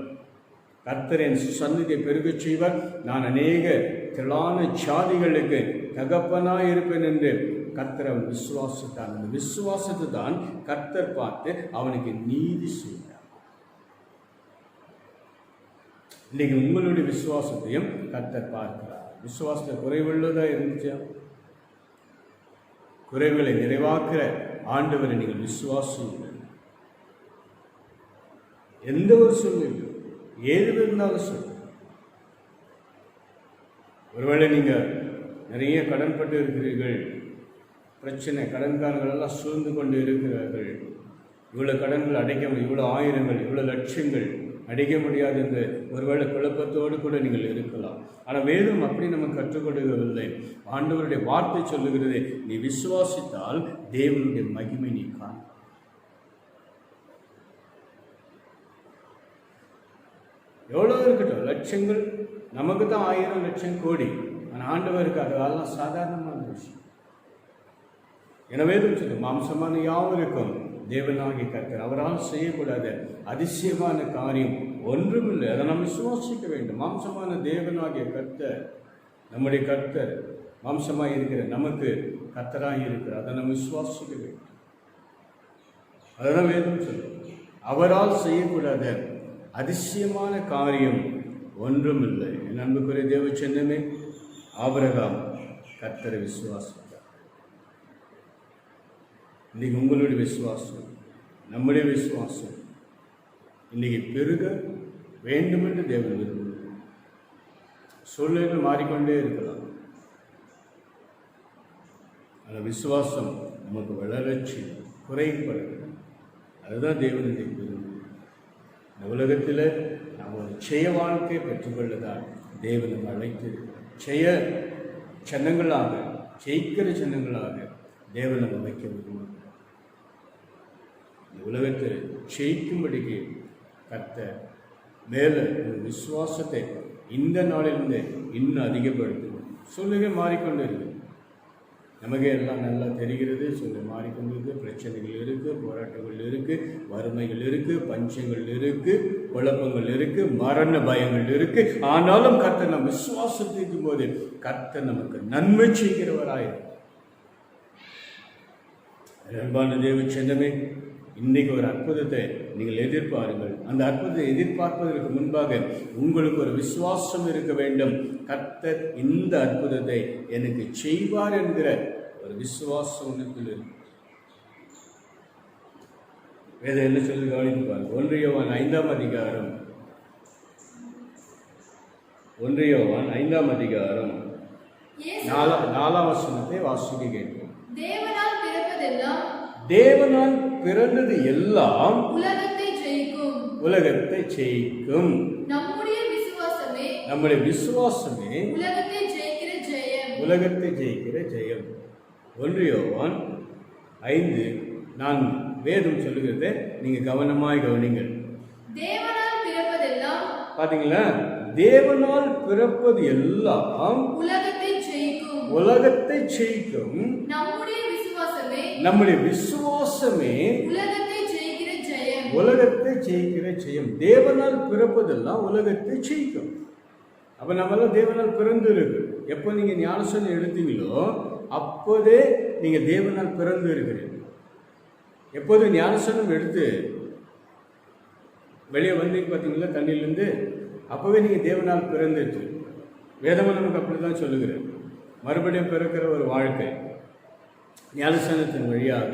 கர்த்தர் என் சந்நிதியை பெருகச் செய்வார், நான் அநேக திரளான ஜாதிகளுக்கு தகப்பனாய் இருப்பேன் என்று கர்த்தர் அவன் விசுவாசித்தான். அந்த விசுவாசத்தை தான் கர்த்தர் பார்த்து அவனுக்கு நீதி செய்தார். இன்னைக்கு உங்களுடைய விசுவாசத்தையும் கர்த்தர் பார்க்கிறார். விசுவாசத்தை குறைவுள்ளதாக இருந்துச்சா? குறைவுகளை நிறைவாக்குற ஆண்டவரை நீங்கள் விசுவாசியுங்கள். எந்த ஒரு சூழ்நிலை ஏது இருந்தாலும் சொல். ஒருவேளை நீங்கள் நிறைய கடன்பட்டு இருக்கிறீர்கள், பிரச்சனை, கடன்காரர்கள் எல்லாம் சூழ்ந்து கொண்டு இருக்கிறார்கள், இவ்வளோ கடன்கள் அடைக்க முடியும், இவ்வளோ ஆயிரங்கள், இவ்வளோ லட்சங்கள் அடைக்க முடியாது என்று ஒருவேளை குழப்பத்தோடு கூட நீங்கள் இருக்கலாம். ஆனால் வேதம் அப்படி நமக்கு கற்றுக் கொடுக்கவில்லை. ஆண்டவருடைய வார்த்தை சொல்லுகிறது, நீ விசுவாசித்தால் தேவனுடைய மகிமை நீ காண. எவ்வளோ இருக்கட்டும், லட்சங்கள் நமக்கு தான் 1000 லட்சம் கோடி, ஆனால் ஆண்டவருக்கு அதெல்லாம் சாதாரணமான விஷயம். எனவே சொல்லு, மாம்சமான யாவருக்கும் தேவனாகிய கர்த்தர் அவரால் செய்யக்கூடாத அதிசயமான காரியம் ஒன்றுமில்லை. அதை நாம் விசுவாசிக்க வேண்டும். மாம்சமான தேவனாகிய கர்த்தர், நம்முடைய கர்த்தர் மாம்சமாக இருக்கிற நமக்கு கர்த்தராக இருக்கிற, அதை நாம் விசுவாசிக்க வேண்டும். அதான் வேதம் சொல்லும், அவரால் செய்யக்கூடாத அதிசயமான காரியம் ஒன்றுமில்லை. என் அன்புக்குரிய தேவ சின்னமே, ஆபிரகாம் கர்த்தரை விசுவாசித்தார். இன்னைக்கு உங்களுடைய விசுவாசம், நம்முடைய விசுவாசம் இன்னைக்கு பெருக வேண்டும் என்று தேவன் விரும்புகிறார். சூழ்நிலைகள் மாறிக்கொண்டே இருக்கலாம், அந்த விசுவாசம் நமக்கு வளர்ச்சி குறைபடுகிறது. அதுதான் தேவனுடைய விரும்புகிறார். இந்த உலகத்தில் நாம் ஒரு ஜெய வாழ்க்கையை பெற்றுக்கொள்ளதான் தேவன் நம்ம அழைத்திருக்கிறார். ஜெய சின்னங்களாக, ஜெயிக்கிற சின்னங்களாக தேவன் நம்ம வைக்க விரும்புகிறார். இந்த உலகத்தை ஜெயிக்கும்படிக்கு கர்த்தர் மேலே ஒரு விசுவாசத்தை இந்த நாளிலிருந்து இன்னும் அதிகப்படுத்தும். சூழ்நிலை மாறிக்கொண்டு இருக்கு. நமக்கு எல்லாம் நல்லா தெரிகிறது. சூழ்நிலை மாறிக்கொண்டிருக்கு, பிரச்சனைகள் இருக்குது, போராட்டங்கள் இருக்குது, வறுமைகள் இருக்குது, பஞ்சங்கள் இருக்குது, குழப்பங்கள் இருக்குது, மரண பயங்கள் இருக்குது. ஆனாலும் கர்த்தர் நம் விசுவாசத்திற்கும் போது கர்த்தர் நமக்கு நன்மை செய்கிறவராயிருக்கிறார். அன்பான தேவ சொந்தமே, இன்றைக்கு ஒரு அற்புதத்தை நீங்கள் எதிர்பாருங்கள். அந்த அற்புதத்தை எதிர்பார்ப்பதற்கு முன்பாக உங்களுக்கு ஒரு விசுவாசம் இருக்க வேண்டும். கர்த்தர் இந்த அற்புதத்தை எனக்கு செய்வார் என்கிற ஒரு விசுவாசம் உனக்குள் இருக்கு. வேதம் என்ன சொல்லி கவனித்து பாருங்க. 1 யோவான் 5ஆம் அதிகாரம் 1 யோவான் 5ஆம் அதிகாரம் 4ஆம் வசனத்தை வாசிக்க கேட்போம். தேவனால் பிறப்பதெல்லாம் தேவனால் பிறந்தது எல்லாம் உலகத்தை ஜெயிக்கும். உலகத்தை ஜெயிக்கும். நம்முடைய விசுவாசமே உலகத்தை ஜெயிக்கிற ஜெயம். உலகத்தை ஜெயிக்கிற ஜெயம். 1 யோவான் 5:4 வேதம் சொல்லுகிறத நீங்க கவனமாய் கவனிங்கள். தேவனால் பிறப்பதெல்லாம் பாத்தீங்களா? தேவனால் பிறப்பது எல்லாம் உலகத்தை ஜெயிக்கும். உலகத்தை ஜெயிக்கும். நம்முடைய விசுவாசமே உலகத்தை ஜெயிக்கிற ஜெயம். உலகத்தை ஜெயிக்கிற ஜெயம். தேவனால் பிறப்பதெல்லாம் உலகத்தை ஜெயிக்கும். அப்ப நம்மளாம் தேவனால் பிறந்து இருக்கு. எப்போ நீங்க ஞானஸ்நானம் எடுத்தீங்களோ அப்போதே நீங்க தேவனால் பிறந்து இருக்கிறீங்க. எப்போது ஞானஸ்நானம் எடுத்து வெளியே வந்தீங்க பார்த்தீங்களா தண்ணியிலேருந்து, அப்போவே நீங்கள் தேவனால் பிறந்துட்டு. வேதமும் நமக்கு அப்படி தான் சொல்லுகிறேன். மறுபடியும் பிறக்கிற ஒரு வாழ்க்கை ஞானஸ்நானத்தின் வழியாக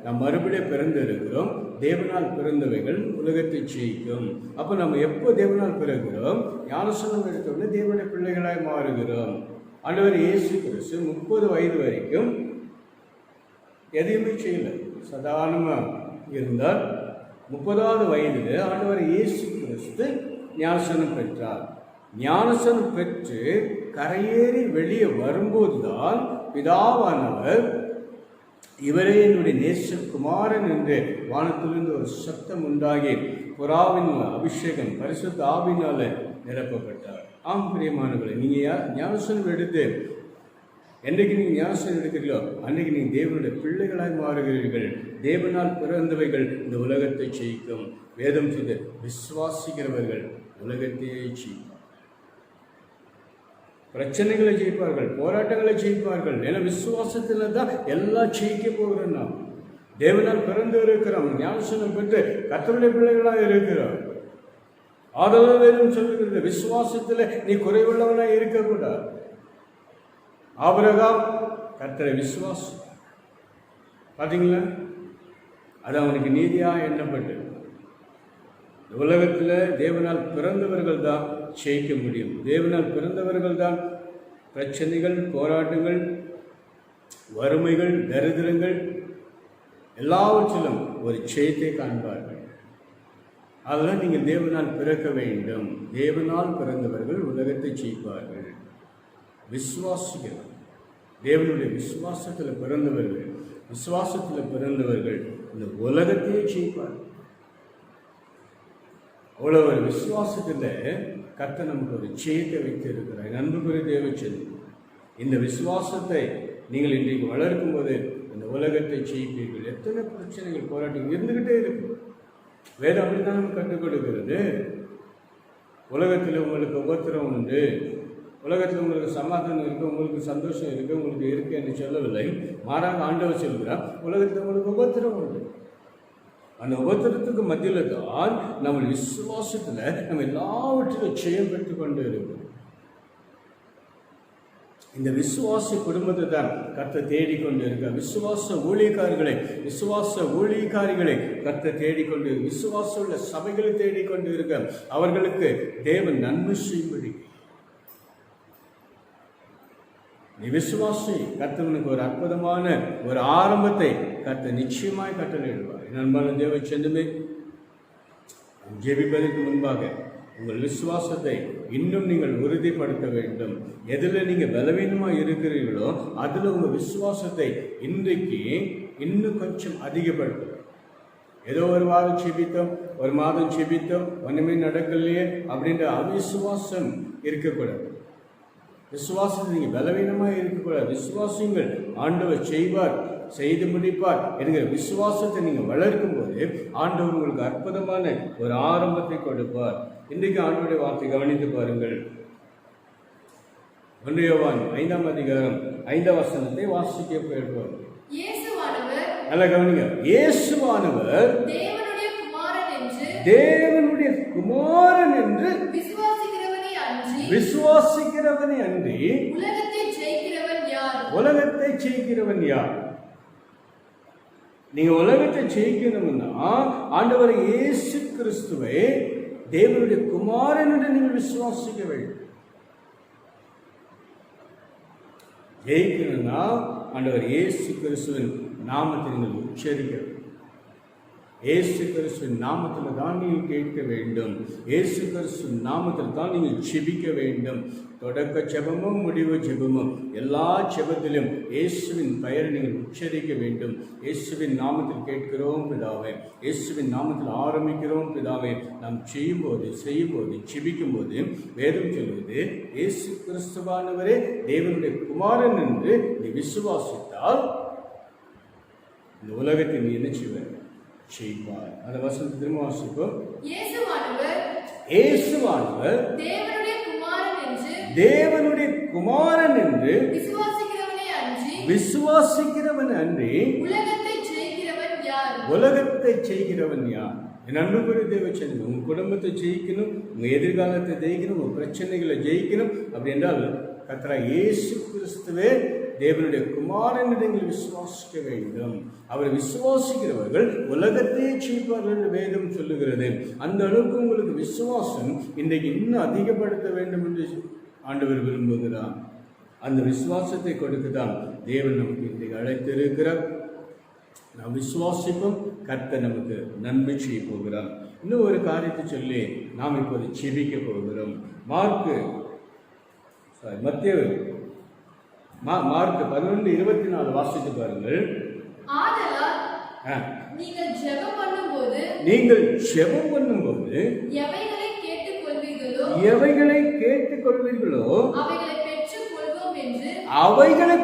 நாம் மறுபடியும் பிறந்து இருக்கிறோம். தேவனால் பிறந்தவைகள் உலகத்தை ஜெயிக்கும். அப்போ நம்ம எப்போ தேவனால் பிறகுகிறோம்? ஞானஸ்நானம் எடுத்தோடனே தேவனுடைய பிள்ளைகளாய் மாறுகிறோம். ஆண்டவர் இயேசு கிறிஸ்து 30 வயது வரைக்கும் எதையுமே செய்யலை, சாதாரணமாக இருந்தால். 30வது வயதில் ஆண்டவர் இயேசு கிறிஸ்து ஞானஸ்நானம் பெற்றார். ஞானஸ்நானம் பெற்று கரையேறி வெளியே வரும்போது தான் பிதாவானவர் இவரே என்னுடைய நேசகுமாரன் என்று வானத்திலிருந்து ஒரு சத்தம் உண்டாகி புறாவின் அபிஷேகம் பரிசுத்த ஆவியினால நிரப்பப்பட்டார். ஆம் பிரியமானவர்களே, நீங்கள் ஞானஸ்நானம் எடுத்து என்றைக்கு நீங்கள் ஞானஸ்நானம் எடுக்கிறீர்களோ அன்றைக்கு நீங்கள் தேவனுடைய பிள்ளைகளாய் மாறுகிறீர்கள். தேவனால் பிறந்தவைகள் இந்த உலகத்தை ஜெயிக்கும். வேதம் செய்து விசுவாசிக்கிறவர்கள் உலகத்தையே ஜெயிக்கும். பிரச்சனைகளை ஜெயிப்பார்கள், போராட்டங்களை ஜெயிப்பார்கள். ஏன்னா விசுவாசத்தில் தான் எல்லாம் ஜெயிக்க போகிறோம். நாம் தேவனால் பிறந்து இருக்கிறோம், ஞானஸ்நானம் பெற்று கர்த்தருடைய பிள்ளைகளாக இருக்கிறோம். ஆதலால் வேதம் சொல்லுகிறது, விசுவாசத்தில் நீ குறைவுள்ளவனாக இருக்கக்கூடாது. ஆபிரகாம் கர்த்தரை விசுவாசம், பார்த்தீங்களா? அது அவனுக்கு நீதியாக எண்ணப்பட்டு. உலகத்தில் தேவனால் பிறந்தவர்கள் தான் ஜெயிக்க முடியும். தேவனால் பிறந்தவர்கள் தான் பிரச்சனைகள், போராட்டங்கள், வறுமைகள், தரித்திரங்கள் எல்லாவற்றிலும் ஒரு ஜெயத்தை காண்பார்கள். அதெல்லாம் நீங்கள் தேவனால் பிறக்க வேண்டும். தேவனால் பிறந்தவர்கள் உலகத்தை ஜெயிப்பார்கள். விசுவாசிகள், தேவனுடைய விசுவாசத்தில் பிறந்தவர்கள் இந்த உலகத்தையே ஜெயிப்பார்கள். அவ்வளோ ஒரு விசுவாசத்தில் கர்த்தர் நமக்கு ஒரு ஜெயத்தை வைத்திருக்கிறார். அன்புக்குரிய தேவச்சது, இந்த விசுவாசத்தை நீங்கள் இன்றைக்கு வளர்க்கும் போது இந்த உலகத்தை ஜெயிப்பீர்கள். எத்தனை பிரச்சனைகள், போராட்டங்கள் இருந்துக்கிட்டே இருக்கு. வேதம் அப்படித்தான் நமக்கு கற்றுக் கொடுக்கிறது. உலகத்தில் உங்களுக்கு உபத்திரம் உண்டு, உலகத்தில் உங்களுக்கு சமாதானம் இருக்குது, உங்களுக்கு சந்தோஷம் இருக்குது, உங்களுக்கு இருக்கு என்று சொல்லவில்லை. மாறாக ஆண்டவர் சொல்கிறார், உலகத்தில் உங்களுக்கு உபத்திரம் உண்டு. அந்த உபத்திரத்துக்கு மத்தியில் தான் நம்ம விசுவாசத்தில் நம்ம எல்லாவற்றிலும் ஜெயம் பெற்றுக் கொண்டு இருக்கிறோம். இந்த விசுவாச குடும்பத்தை தான் கர்த்தர் தேடிக்கொண்டு இருக்க. விசுவாச ஊழியக்காரிகளை கர்த்தர் தேடிக்கொண்டு, விசுவாச உள்ள சபைகளை தேடிக்கொண்டு இருக்க. அவர்களுக்கு தேவன் நன்மை செய்யும்படி நீ விசுவாசி. கர்த்தனுக்கு ஒரு அற்புதமான ஒரு ஆரம்பத்தை கர்த்தர் நிச்சயமாய் கட்டளையிடுவார். அன்பான தேவ சொந்தமே, ஜெபிப்பதற்கு முன்பாக உங்கள் விசுவாசத்தை இன்னும் நீங்கள் உறுதிப்படுத்த வேண்டும். எதில் நீங்கள் பலவீனமாக இருக்கிறீர்களோ அதில் உங்கள் விசுவாசத்தை இன்றைக்கு இன்னும் கொஞ்சம் அதிகப்படுத்தும். ஏதோ ஒரு வாரம் செபித்தோம், ஒரு மாதம் செபித்தோம், ஒன்றுமே நடக்கலையே அப்படின்ற அவிசுவாசம் இருக்கக்கூடாது. விசுவாசத்தை நீங்கள் பலவீனமாக இருக்கக்கூடாது. விசுவாசிங்கள், ஆண்டவர் செய்வார், செய்து முடிப்பார் என்கிற விசுவாசத்தை நீங்கள் வளர்க்கும் போது ஆண்டவர் உங்களுக்கு அற்புதமான ஒரு ஆரம்பத்தை கொடுப்பார். இன்றைக்கு ஆண்டவருடைய வார்த்தை கவனித்து பாருங்கள். 1 யோவான் 5ஆம் அதிகாரம் 5ஆம் வசனத்தை வாசிக்க போயிருப்பார். நல்ல கவனிங்க. இயேசுவானவர் தேவனுடைய குமாரன் என்று விசுவாசிக்கிறவனே அன்றி உலகத்தை ஜெயிக்கிறவன் யார்? நீங்க உலகத்தை ஜெயிக்கணும்னா ஆண்டவர் இயேசு கிறிஸ்துவை தேவனுடைய குமாரன் என்று நீங்கள் விசுவாசிக்க வேண்டும். ஜெயிக்கணும்னா ஆண்டவர் இயேசு கிறிஸ்துவின் நாமத்தை நீங்கள் உச்சரிக்க வேண்டும். இயேசு கிறிஸ்துவின் நாமத்தில் தான் நீங்கள் கேட்க வேண்டும். இயேசு கிறிஸ்துவின் நாமத்தில் தான் நீங்கள் ஜெபிக்க வேண்டும். தொடக்க ஜெபமும் முடிவு ஜெபமும் எல்லா ஜெபத்திலும் இயேசுவின் பெயரை நீங்கள் உச்சரிக்க வேண்டும். இயேசுவின் நாமத்தில் கேட்கிறோம் பிதாவே, இயேசுவின் நாமத்தில் ஆரம்பிக்கிறோம் பிதாவே. நாம் செய்யும்போது ஜெபிக்கும் போது வேதம் சொல்வது, இயேசு கிறிஸ்துவானவரே தேவனுடைய குமாரன் என்று நீ விசுவாசித்தால் இந்த உலகத்தை நீ என்ன செய்வார்? செய்வார். அந்த வசனத்தை திரும்ப வாசிப்போம். இயேசுவானவர் தேவனுடைய குமாரன் என்று விசுவாசிக்கிறவன் அன்றி உலகத்தை செய்கிறவன் யார்? என் அன்புக்குரிய தேவச்சந்திரன், உங்க குடும்பத்தை ஜெயிக்கணும், உங்க எதிர்காலத்தை ஜெயிக்கணும், உங்க பிரச்சனைகளை ஜெயிக்கணும் அப்படி என்றால் கர்த்தராகிய இயேசு கிறிஸ்துவே தேவனுடைய குமாரன் என்று நீங்கள் விசுவாசிக்க வேண்டும். அவரை விசுவாசிக்கிறவர்கள் உலகத்தையே ஜெயிப்பார்கள் என்று வேதம் சொல்லுகிறது. அந்த அளவுக்கு உங்களுக்கு விசுவாசம் இன்றைக்கு இன்னும் அதிகப்படுத்த வேண்டும் என்று ஆண்டவர் விரும்புகிறார். அந்த விசுவாசத்தை கொடுக்கத்தான் தேவன் நமக்கு இன்றைக்கு அழைத்திருக்கிறார். நாம் விசுவாசிப்போம், கர்த்தர் நமக்கு நன்மை செய்ய போகிறார். இன்னும் ஒரு காரியத்தை சொல்லி நாம் இப்போது ஜெபிக்க போகிறோம். மத்தேயு மார்க் 11:24 வாசித்து பாருங்கள். நீங்கள் ஜெபம் பண்ணும்போது எவைகளை கேட்டுக்கொள்வீர்களோ அவைகளை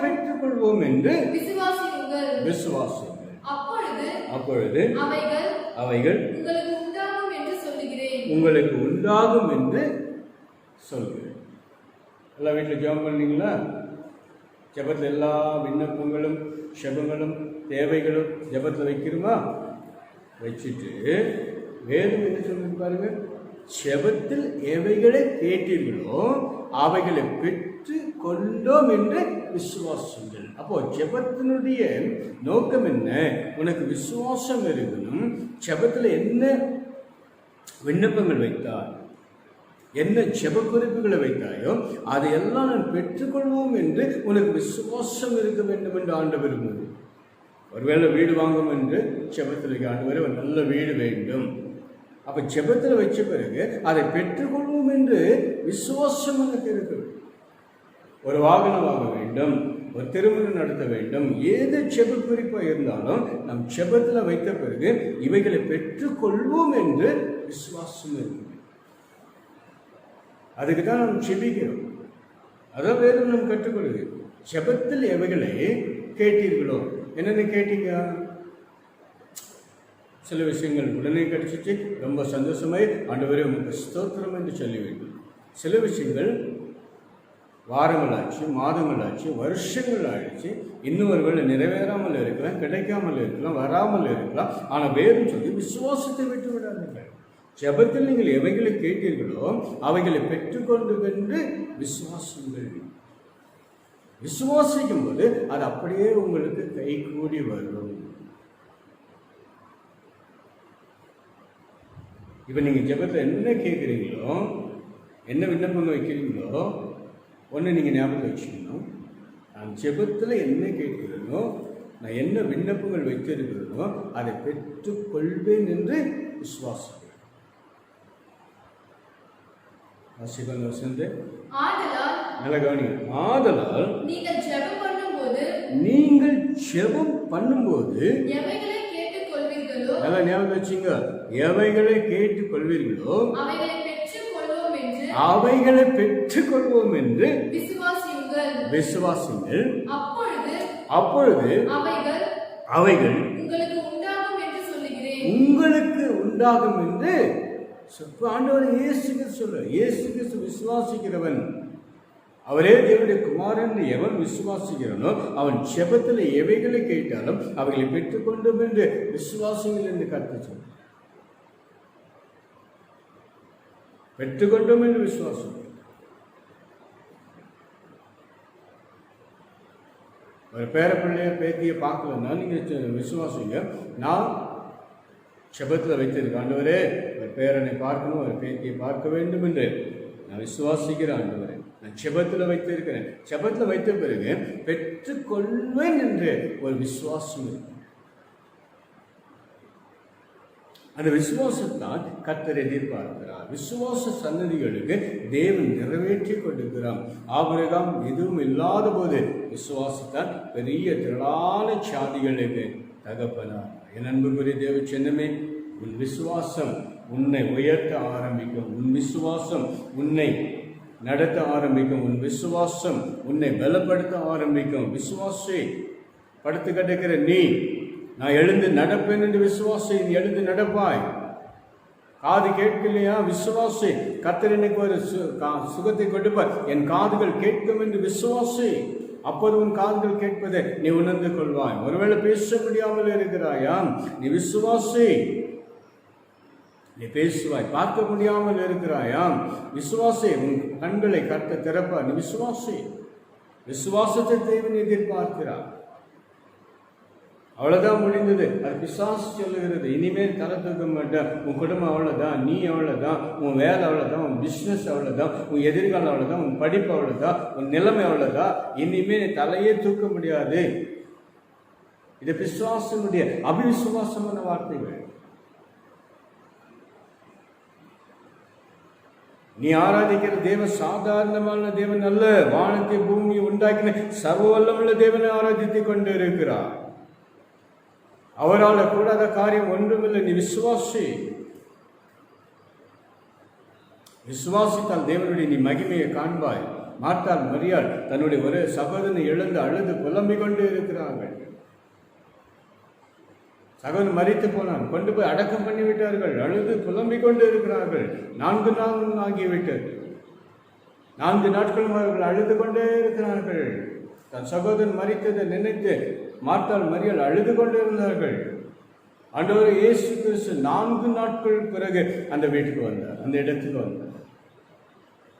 பெற்றுக்கொள்வோம் என்று விசுவாசியுங்கள். அப்பொழுது அவைகள் உங்களுக்கு உண்டாகும் என்று சொல்கிறேன். எல்லா வீட்டில் ஜெபம் பண்ணீங்களா? ஜெபத்தில் எல்லா விண்ணப்பங்களும் ஜெபங்களும் தேவைகளும் ஜெபத்தில் வைக்கிறோமா? வச்சுட்டு வேதம் என்ன சொல்லுங்க பாருங்க. ஜெபத்தில் எவைகளை கேட்டீர்களோ அவைகளை பெற்று கொண்டோம் என்று விசுவாசங்கள். அப்போ ஜெபத்தினுடைய நோக்கம் என்ன? உனக்கு விசுவாசம் இருக்கணும். ஜெபத்தில் என்ன விண்ணப்பங்கள் வைத்தார், என்ன ஜெப குறிப்புகளை வைத்தாயோ அதையெல்லாம் நான் பெற்றுக்கொள்வோம் என்று உனக்கு விசுவாசம் இருக்க வேண்டும் என்று ஆண்டவர் விரும்புவது. ஒருவேளை வீடு வாங்கும் என்று ஜெபத்தில் ஆண்டவர் ஒரு நல்ல வீடு வேண்டும். அப்ப ஜெபத்தில் வச்ச பிறகு அதை பெற்றுக்கொள்வோம் என்று விசுவாசம் எனக்கு இருக்கு. ஒரு வாகனம் வாங்க வேண்டும், ஒரு திருமணம் நடத்த வேண்டும், ஏது ஜெப குறிப்பாக இருந்தாலும் நம் ஜெபத்தில் வைத்த பிறகு இவைகளை பெற்றுக்கொள்வோம் என்று விசுவாசம் இருக்கு. அதுக்கு தான் நாம் ஜெபிக்கிறோம். அதான் வேதம் நாம் கற்றுக்கொள்ளுது. ஜெபத்தில் எவைகளை கேட்டீர்களோ, என்னென்ன கேட்டீங்க? சில விஷயங்கள் உடனே கிடைச்சிச்சு, ரொம்ப சந்தோஷமாய் ஆண்டவரே உங்களுக்கு ஸ்தோத்திரம் என்று சொல்ல வேண்டும். சில விஷயங்கள் வாரங்கள் ஆச்சு, மாதங்கள் ஆச்சு, வருஷங்கள் ஆயிடுச்சு, இன்னும் ஒருவேளை நிறைவேறாமல் இருக்கலாம், கிடைக்காமல் இருக்கலாம், வராமல் இருக்கலாம். ஆனால் வேதம் சொல்லி விசுவாசத்தை விட்டு விடாதீர்கள். ஜெபத்தில் நீங்கள் எவைகளை கேட்டீர்களோ அவைகளை பெற்றுக்கொண்டு வென்று விசுவாசங்கள். விசுவாசிக்கும் போது அது அப்படியே உங்களுக்கு கை கூடி வரும். இப்ப நீங்க ஜெபத்தில் என்ன கேட்குறீங்களோ, என்ன விண்ணப்பங்கள் வைக்கிறீங்களோ, ஒன்று நீங்க ஞாபகம் வச்சுக்கணும். நான் ஜெபத்தில் என்ன கேட்கிறேனோ, நான் என்ன விண்ணப்பங்கள் வைத்திருக்கிறேனோ அதை பெற்றுக்கொள்வேன் என்று விசுவாசம். ஆதலால் நீங்கள் ஜெபம் பண்ணும்போது நல்லா ஞாபகம் வச்சுங்க, எவைகளை கேட்டுக்கொள்வீர்களோ அவைகளை பெற்றுக்கொள்வோம் என்று விசுவாசியுங்கள். விசுவாசிங்கள். அப்பொழுது அவைகள் உங்களுக்கு உண்டாகும் என்று சொல்லுகிறேன். உங்களுக்கு உண்டாகும் என்று ஆண்டவர் இயேசு கிறிஸ்து சொல்றார். இயேசு கிறிஸ்து விசுவாசிக்கிறவன், அவரே தேவனுடைய குமாரன் எவன் விசுவாசிக்கிறானோ அவன் ஜெபத்தில் எவைகளை கேட்டாலும் அவைகளை பெற்றுக்கொண்டோம் என்று விசுவாசிகள் என்று கருத்து சொல்றார். பெற்றுக்கொண்டோம் என்று விசுவாசம். ஒரு பேரப்பிள்ளைய பேத்தியை பார்க்கலன்னா நீங்க விசுவாசிங்க. நான் செபத்தில் வைத்திருக்கேன், ஆண்டவரே ஒரு பேரனை பார்க்கணும், ஒரு பேத்தியை பார்க்க வேண்டும் என்று நான் விசுவாசிக்கிறேன். ஆண்டவரே நான் செபத்தில் வைத்திருக்கிறேன். செபத்தில் வைத்த பிறகு பெற்றுக்கொள்வேன் என்று ஒரு விசுவாசம் இருக்கு. அந்த விசுவாசத்தான் கர்த்தர் எதிர்பார்க்கிறார். விசுவாச சன்னதிகளுக்கு தேவன் நிறைவேற்றி கொடுக்கிறார். ஆபிரகாம் எதுவும் இல்லாத போது விசுவாசத்தால் பெரிய திரளான சாதிகளுக்கு தகப்பனார். என் அன்புக்குரிய தேவ சின்னமே, உன் விசுவாசம் உன்னை உயர்த்த ஆரம்பிக்கும். உன் விசுவாசம் உன்னை நடத்த ஆரம்பிக்கும். உன் விசுவாசம் உன்னை பலப்படுத்த ஆரம்பிக்கும். விசுவாசை படுத்து கிடக்கிற நீ, நான் எழுந்து நடப்பேன் என்று விசுவாசை, நீ எழுந்து நடப்பாய். காது கேட்கலையா? விசுவாசை. கர்த்தர் எனக்கு ஒரு சுகத்தை கொடுப்பார், என் காதுகள் கேட்கும் என்று விசுவாசை. அப்போது உன் காதுகள் கேட்பதை நீ உணர்ந்து கொள்வாய். ஒருவேளை பேச முடியாமல் இருக்கிறாயா? நீ விசுவாசை, நீ பேசுவாய். பார்க்க முடியாமல் இருக்கிறாயா? விசுவாசை. உன் கண்களை கர்த்தர் திறப்பார். நீ விசுவாசை. விசுவாசத்தை தேவன் எதிர்பார்க்கிறார். அவ்வளவுதான் முடிந்தது. அது பிசாசு சொல்லுகிறது, இனிமேல் தலை தூக்க மாட்டேன், உன் குடும்பம் அவ்வளோதான், நீ அவ்வளோதான், உன் வேலை அவ்வளோதான், உன் பிஸ்னஸ் அவ்வளோதான், உன் எதிர்காலம் அவ்வளோதான், உன் படிப்பு அவ்வளோதான், உன் நிலைமை அவ்வளோதான், இனிமேல் தலையே தூக்க முடியாது. இது பிசாசனுடைய அபிவிசுவாசமான வார்த்தைகள். நீ ஆராதிக்கிற தேவன் சாதாரணமான தேவன் அல்ல. வானத்தை பூமியை உண்டாக்கின சர்வ வல்லமுள்ள தேவனை ஆராதித்துக் கொண்டு இருக்கிறார். அவரால் கூடாத காரியம் ஒன்றுமில்லை. நீ விசுவாசி. விசுவாசித்தால் தேவனுடைய நீ மகிமையை காண்பாய். மார்த்தாள் மரியாள் தன்னுடைய ஒரு சகோதரனை இழந்து அழுது புலம்பிக் கொண்டு இருக்கிறார்கள். சகோதரன் மரித்து போனான், கொண்டு போய் அடக்கம் பண்ணிவிட்டார்கள். அழுது புலம்பிக் கொண்டு இருக்கிறார்கள். 4 நாள் ஆகிவிட்டது. 4 நாட்களும் அவர்கள் அழுது கொண்டே இருக்கிறார்கள். தன் சகோதரன் மரித்ததை நினைத்து மார்த்தாள் மரியாள் அழுது கொண்டு இருந்தார்கள். ஆண்டவர் இயேசு கிறிஸ்து 4 நாட்கள் பிறகு அந்த வீட்டுக்கு வந்தார், அந்த இடத்துக்கு வந்தார்.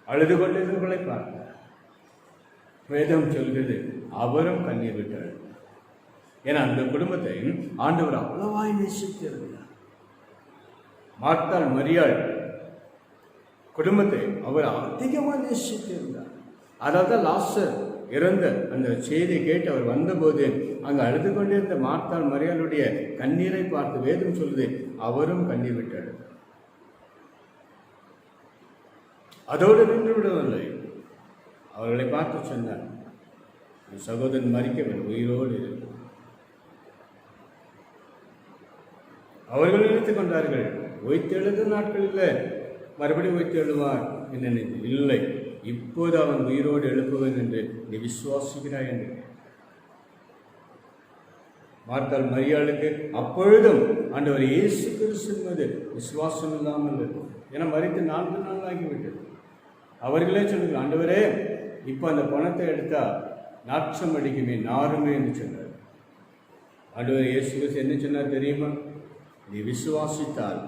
அழுது கொண்டிருந்தவர்களை பார்த்தார். வேதம் சொல்கிறது அவரும் கண்ணீர் விட்டார். ஏன்னா அந்த குடும்பத்தை ஆண்டவர் அவ்வளவாய் நேசித்திருந்தார். மார்த்தாள் மரியாள் குடும்பத்தை அவர் அதிகமாக நேசித்திருந்தார். அதாவது லாசர் இறந்த அந்த செய்தியை கேட்டு அவர் வந்தபோது அங்கு அழுது கொண்டிருந்த மார்த்தாள் மரியாளுடைய கண்ணீரை பார்த்து வேதம் சொல்லுது அவரும் கண்ணீர் விட்டார். அதோடு நின்று விடவில்லை. அவர்களை பார்த்து சொன்னார், சகோதரன் மரிக்கவில்லை, உயிரோடு இருக்கு. அவர்கள் நினைத்துக் கொண்டார்கள் உயிர்த்தெழுத நாட்கள் இல்லை, மறுபடியும் உயிர்த்தெழுவார் என்று நினைத்து இல்லை, இப்போது அவன் உயிரோடு எழுப்புவன் என்று நீ விசுவாசிக்கிறாய் என்று. மார்த்தாள் மரியாளுக்கு அப்பொழுதும் ஆண்டவர் இயேசு கிறிஸ்து என்பது விசுவாசம் இல்லாமல் இருக்கும். ஏன்னா மரித்து 4 நாள் ஆகிவிட்டது. அவர்களே சொல்லுங்கள், ஆண்டவரே இப்போ அந்த பணத்தை எடுத்தா நாற்றம் அடிக்குமே, நாருமே என்று சொன்னார். ஆண்டவர் இயேசு கிறிஸ்து என்ன சொன்னார் தெரியுமா? நீ விசுவாசித்தால்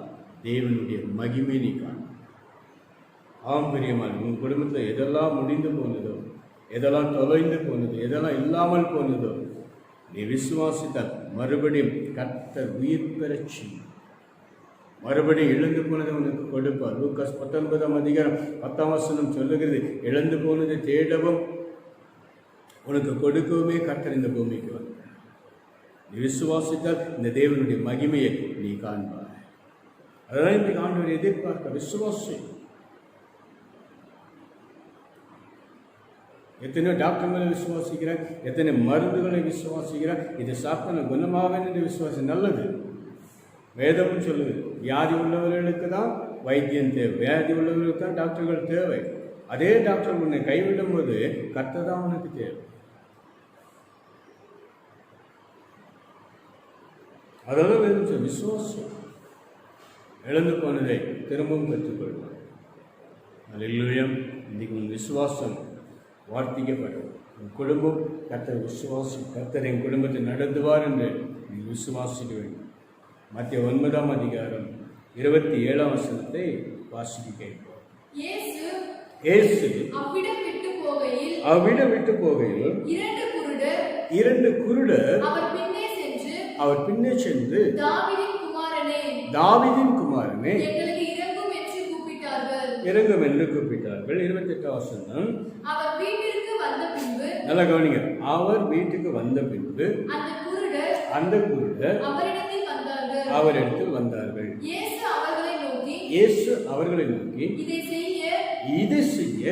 தேவனுடைய மகிமை நீ காணும். ஆம் பிரியமான, உன் குடும்பத்தில் எதெல்லாம் முடிந்து போனதோ, எதெல்லாம் தொலைந்து போனதோ, எதெல்லாம் இல்லாமல் போனதோ, நீ விசுவாசித்தால் மறுபடியும் கர்த்தர் உயிர் பெறச்சி மறுபடியும் எழுந்து போனதை உனக்கு கொடுப்பார். லூக்காஸ் 19:10 சொல்லுகிறது, எழுந்து போனதை தேடவும் உனக்கு கொடுக்கவுமே கர்த்தர் இந்த பூமிக்கு வந்தார். நீ விசுவாசித்தால் இந்த தேவனுடைய மகிமையை நீ காண்பாய். அதனால் இந்த ஆண்டவரை எதிர்பார்க்க விசுவாசி. எத்தனையோ டாக்டர் மேலே விசுவாசிக்கிறேன், எத்தனை மருந்துகளை விசுவாசிக்கிறேன், இது சாப்பிட குணமாவேன் என்று விசுவாசி. நல்லது. வேதமும் சொல்லுது, வியாதி உள்ளவர்களுக்கு தான் வைத்தியம் தேவை. வியாதி உள்ளவர்களுக்கு தான் டாக்டர்கள் தேவை. அதே டாக்டர் உன்னை கைவிடும் போது கர்த்தர் தான் உனக்கு தேவை. அதெல்லாம் வேணும். விசுவாசம் இழந்து போனதை திரும்பவும் கற்றுக்கொள்வார். அல்லேலூயா. இன்னைக்கு உன் விசுவாசம் வார்த்திக்கப்படும். உன் குடும்பம் கர்த்தர் விசுவாசி, கர்த்தர் என் குடும்பத்தை நடத்துவார் என்று நீ விசுவாசிக்க வேண்டும். மத்திய 9ஆம் அதிகாரம் 27ஆம் வசனத்தை வாசிக்க கேட்போம். இயேசு அவ்விடம் விட்டு போகையில் இரண்டு குருடர் அவர் பின்னே சென்று தாவீதின் குமாரனே இறங்கும் என்று கூப்பிட்டார்கள். 28ஆம் வசனம். நல்லா கவனிங்க. அவர் வீட்டுக்கு வந்த பின்பு அந்த குருடர் அவரிடத்தில் வந்தார்கள். இயேசு அவர்களை நோக்கி இதை செய்ய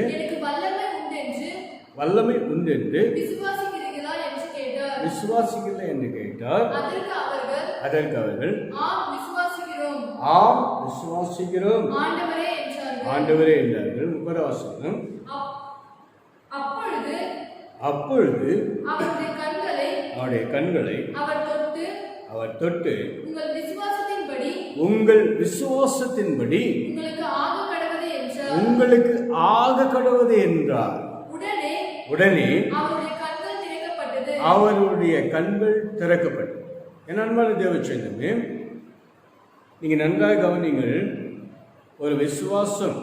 வல்லமை உண்டென்று விசுவாசிக்கல என்று கேட்டார். அதற்கு அவர்கள் ஆம் விசுவாசிக்கிறோம் ஆண்டவரே என்றார்கள். 30ஆம் வசனம். அப்பொழுது அவருடைய கண்களை அவர் தொட்டு உங்கள் விசுவாசத்தின்படி உங்களுக்கு ஆக கடவுது என்றார். உடனே அவருடைய கண்கள் திறக்கப்பட்டது. என் அன்பான தேவச்சந்தமே, நீங்க நன்றாக கவனிங்கள். ஒரு விசுவாசம்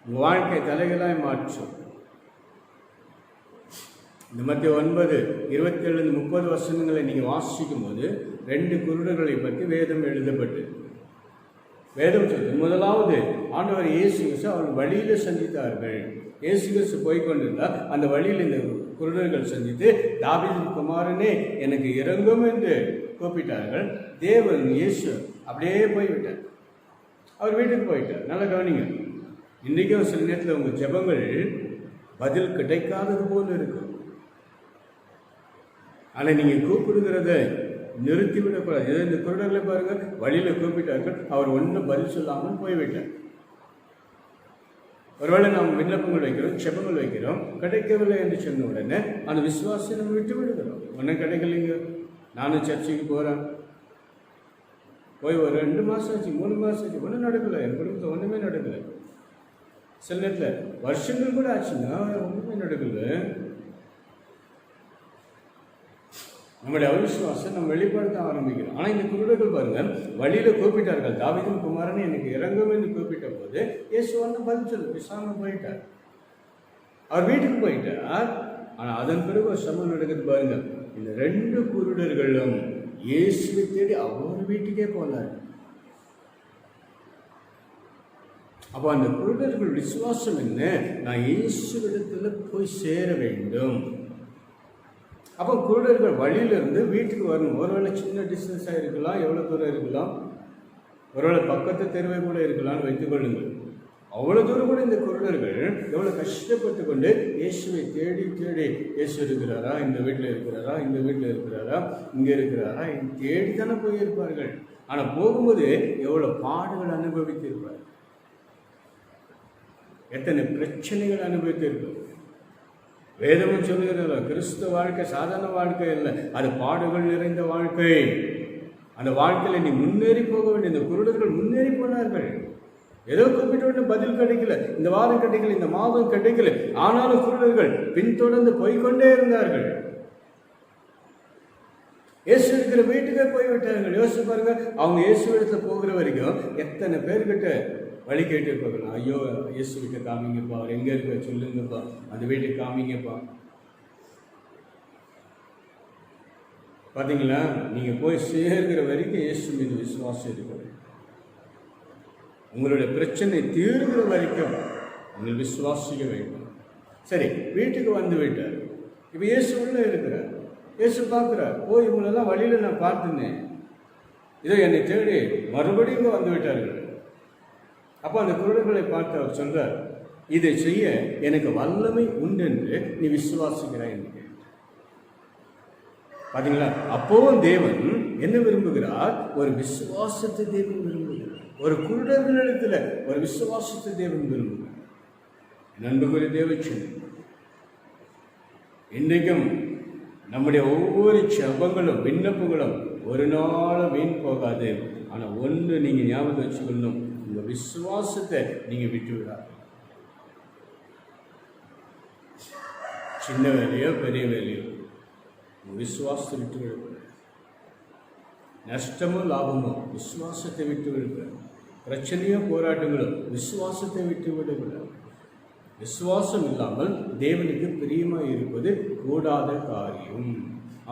உங்கள் வாழ்க்கை தலைகளாய் மாற்றும். இந்த மத்திய 9:27-30 வசனங்களை நீங்கள் வாசிக்கும் போது 2 குருடர்களை பற்றி வேதம் எழுதப்பட்டது. வேதம் சொல்லுது, முதலாவது ஆண்டவர் இயேசு கிறிஸ்து அவர் வழியில் சந்தித்தார்கள். இயேசு கிறிஸ்து போய்கொண்டிருந்தார். அந்த வழியில் இந்த குருடர்கள் சந்தித்து தாவீதின் குமாரனே எனக்கு இறங்கும் என்று கூப்பிட்டார்கள். தேவன் இயேசு அப்படியே போய்விட்டார். அவர் வீட்டுக்கு போயிட்டார். நல்லா கவனிங்க. இன்றைக்கும் சில நேரத்தில் உங்கள் ஜெபங்கள் பதில் கிடைக்காதது போல இருக்கும். ஆனால் நீங்கள் கூப்பிடுகிறத நிறுத்திவிடக்கூடாது. ஏதோ இந்த குருடர்களை பாருங்கள், வழியில் கூப்பிட்டார்கள். அவர் ஒன்றும் பதில் சொல்லாமல் போய்விட்டார். ஒருவேளை நாம் விண்ணப்பங்கள் வைக்கிறோம், செபங்கள் வைக்கிறோம், கிடைக்கவில்லை என்று சொன்ன உடனே அந்த விசுவாசத்தை நம்ம விட்டு விடுகிறோம். ஒன்றும் கிடைக்கலைங்க, நானும் சர்ச்சைக்கு போகிறேன், போய் ஒரு 2 மாதம் ஆச்சு, 3 மாதம் ஆச்சு, ஒன்றும் நடக்கலை, என் குடும்பத்தில் ஒன்றுமே நடக்கலை. சில நேரத்தில் வருஷங்கள் கூட ஆச்சுன்னா ஒன்றுமே நடக்கலை. நம்முடைய அவிசுவாசம் நம்ம வெளிப்படுத்த ஆரம்பிக்கிறோம். ஆனால் இந்த குருடர்கள் பாருங்கள், வழியில் கூப்பிட்டார்கள், தாவீதின் குமாரனை எனக்கு இறங்கும் என்று கூப்பிட்ட போது இயேசு ஒன்றும் பதில் சொல்லு, பேசாமல் போயிட்டார். அவர் வீட்டுக்கு போயிட்டார். ஆனால் அதன் பிறகு ஒரு சம்பவம் நடக்குது பாருங்கள். இந்த 2 குருடர்களும் இயேசுவை தேடி அவர் வீட்டுக்கே போனார். அப்போ அந்த குருடர்கள் விசுவாசம் என்ன? நான் இயேசுவிடத்தில் போய் சேர வேண்டும். அப்போ குருடர்கள் வழியிலிருந்து வீட்டுக்கு வரணும். ஒருவேளை சின்ன டிஸ்டன்ஸாக இருக்கலாம், எவ்வளோ தூரம் இருக்கலாம், ஒருவேளை பக்கத்து தெருவை கூட இருக்கலாம்னு வைத்துக் கொள்ளுங்கள். அவ்வளோ தூரம் கூட இந்த குருடர்கள் எவ்வளோ கஷ்டப்பட்டு கொண்டு இயேசுவை தேடி தேடி, இயேசு இருக்கிறாரா, இந்த வீட்டில் இருக்கிறாரா, இந்த வீட்டில் இருக்கிறாரா, இங்கே இருக்கிறாரா, தேடி தானே போயிருப்பார்கள். ஆனால் போகும்போது எவ்வளோ பாடுகள் அனுபவித்திருப்பார்கள், எத்தனை பிரச்சனைகள் அனுபவித்திருப்பார்கள். வேதமும் சொல்லுகிறதா, கிறிஸ்துவ வாழ்க்கை சாதாரண வாழ்க்கை இல்லை, அது பாடுகள் நிறைந்த வாழ்க்கை. அந்த வாழ்க்கையில் நீ முன்னேறி போக வேண்டிய. இந்த குருடர்கள் முன்னேறி போனார்கள். ஏதோ கூப்பிட்டு பதில் கிடைக்கல, இந்த வாரம் கிடைக்கல, இந்த மாதம் கிடைக்கல. ஆனாலும் குருடர்கள் பின்தொடர்ந்து போய்கொண்டே இருந்தார்கள். இயேசு இருக்கிற வீட்டுக்கே போய்விட்டார்கள். யோசிச்சு பாருங்க, அவங்க இயேசு இடத்துல போகிற வரைக்கும் எத்தனை பேர்கிட்ட வழி கேட்டு இருப்பாங்க. ஐயோ, இயேசு வீட்டை காமிங்கப்பா, அவர் எங்கே இருக்க சொல்லுங்கப்பா, அந்த வீட்டை காமிங்கப்பா. பார்த்தீங்களா, நீங்கள் போய் சேர்கிற வரைக்கும் இயேசு மீது விசுவாசம் இருக்கிறது. உங்களுடைய பிரச்சனை தீர்கிற வரைக்கும் நீங்கள் விசுவாசிக்க வேண்டும். சரி, வீட்டுக்கு வந்து விட்டார். இப்போ இயேசு உள்ளே இருக்கிறார். இயேசு பார்க்குறார், ஓ இவங்களெல்லாம் வழியில் நான் பார்த்துனேன், இதோ என்னை தேடி மறுபடியும் இங்கே வந்து விட்டார்கள். அப்போ அந்த குருடர்களை பார்த்து அவர் சொல்றார், இதை செய்ய எனக்கு வல்லமை உண்டு என்று நீ விசுவாசிக்கிறாய் என்று கேட்டார். பார்த்தீங்களா, அப்போவும் தேவன் என்ன விரும்புகிறார்? ஒரு விசுவாசத்தை தேவன் விரும்புகிறார். ஒரு குருடர்களிடத்துல ஒரு விசுவாசத்தை தேவன் விரும்புகிறார். நண்புக்குரிய தேவச்சன், இன்றைக்கும் நம்முடைய ஒவ்வொரு ஜெபங்களும் விண்ணப்பங்களும் ஒரு நாளும் வீண் போகாது. ஆனால் ஒன்று நீங்கள் ஞாபகம் வச்சுக்கணும், உங்கள் விசுவாசத்தை நீங்கள் விட்டு விடாது. சின்ன வேலையோ பெரிய வேலையோ உங்கள் விசுவாசத்தை விட்டு விடக்கூடாது. நஷ்டமோ லாபமோ விசுவாசத்தை விட்டு விடக்கூடாது. பிரச்சனையோ போராட்டங்களோ விசுவாசத்தை விட்டு விடக்கூடாது. விசுவாசம் இல்லாமல் தேவனுக்கு பிரியமாக இருப்பது கூடாத காரியம்.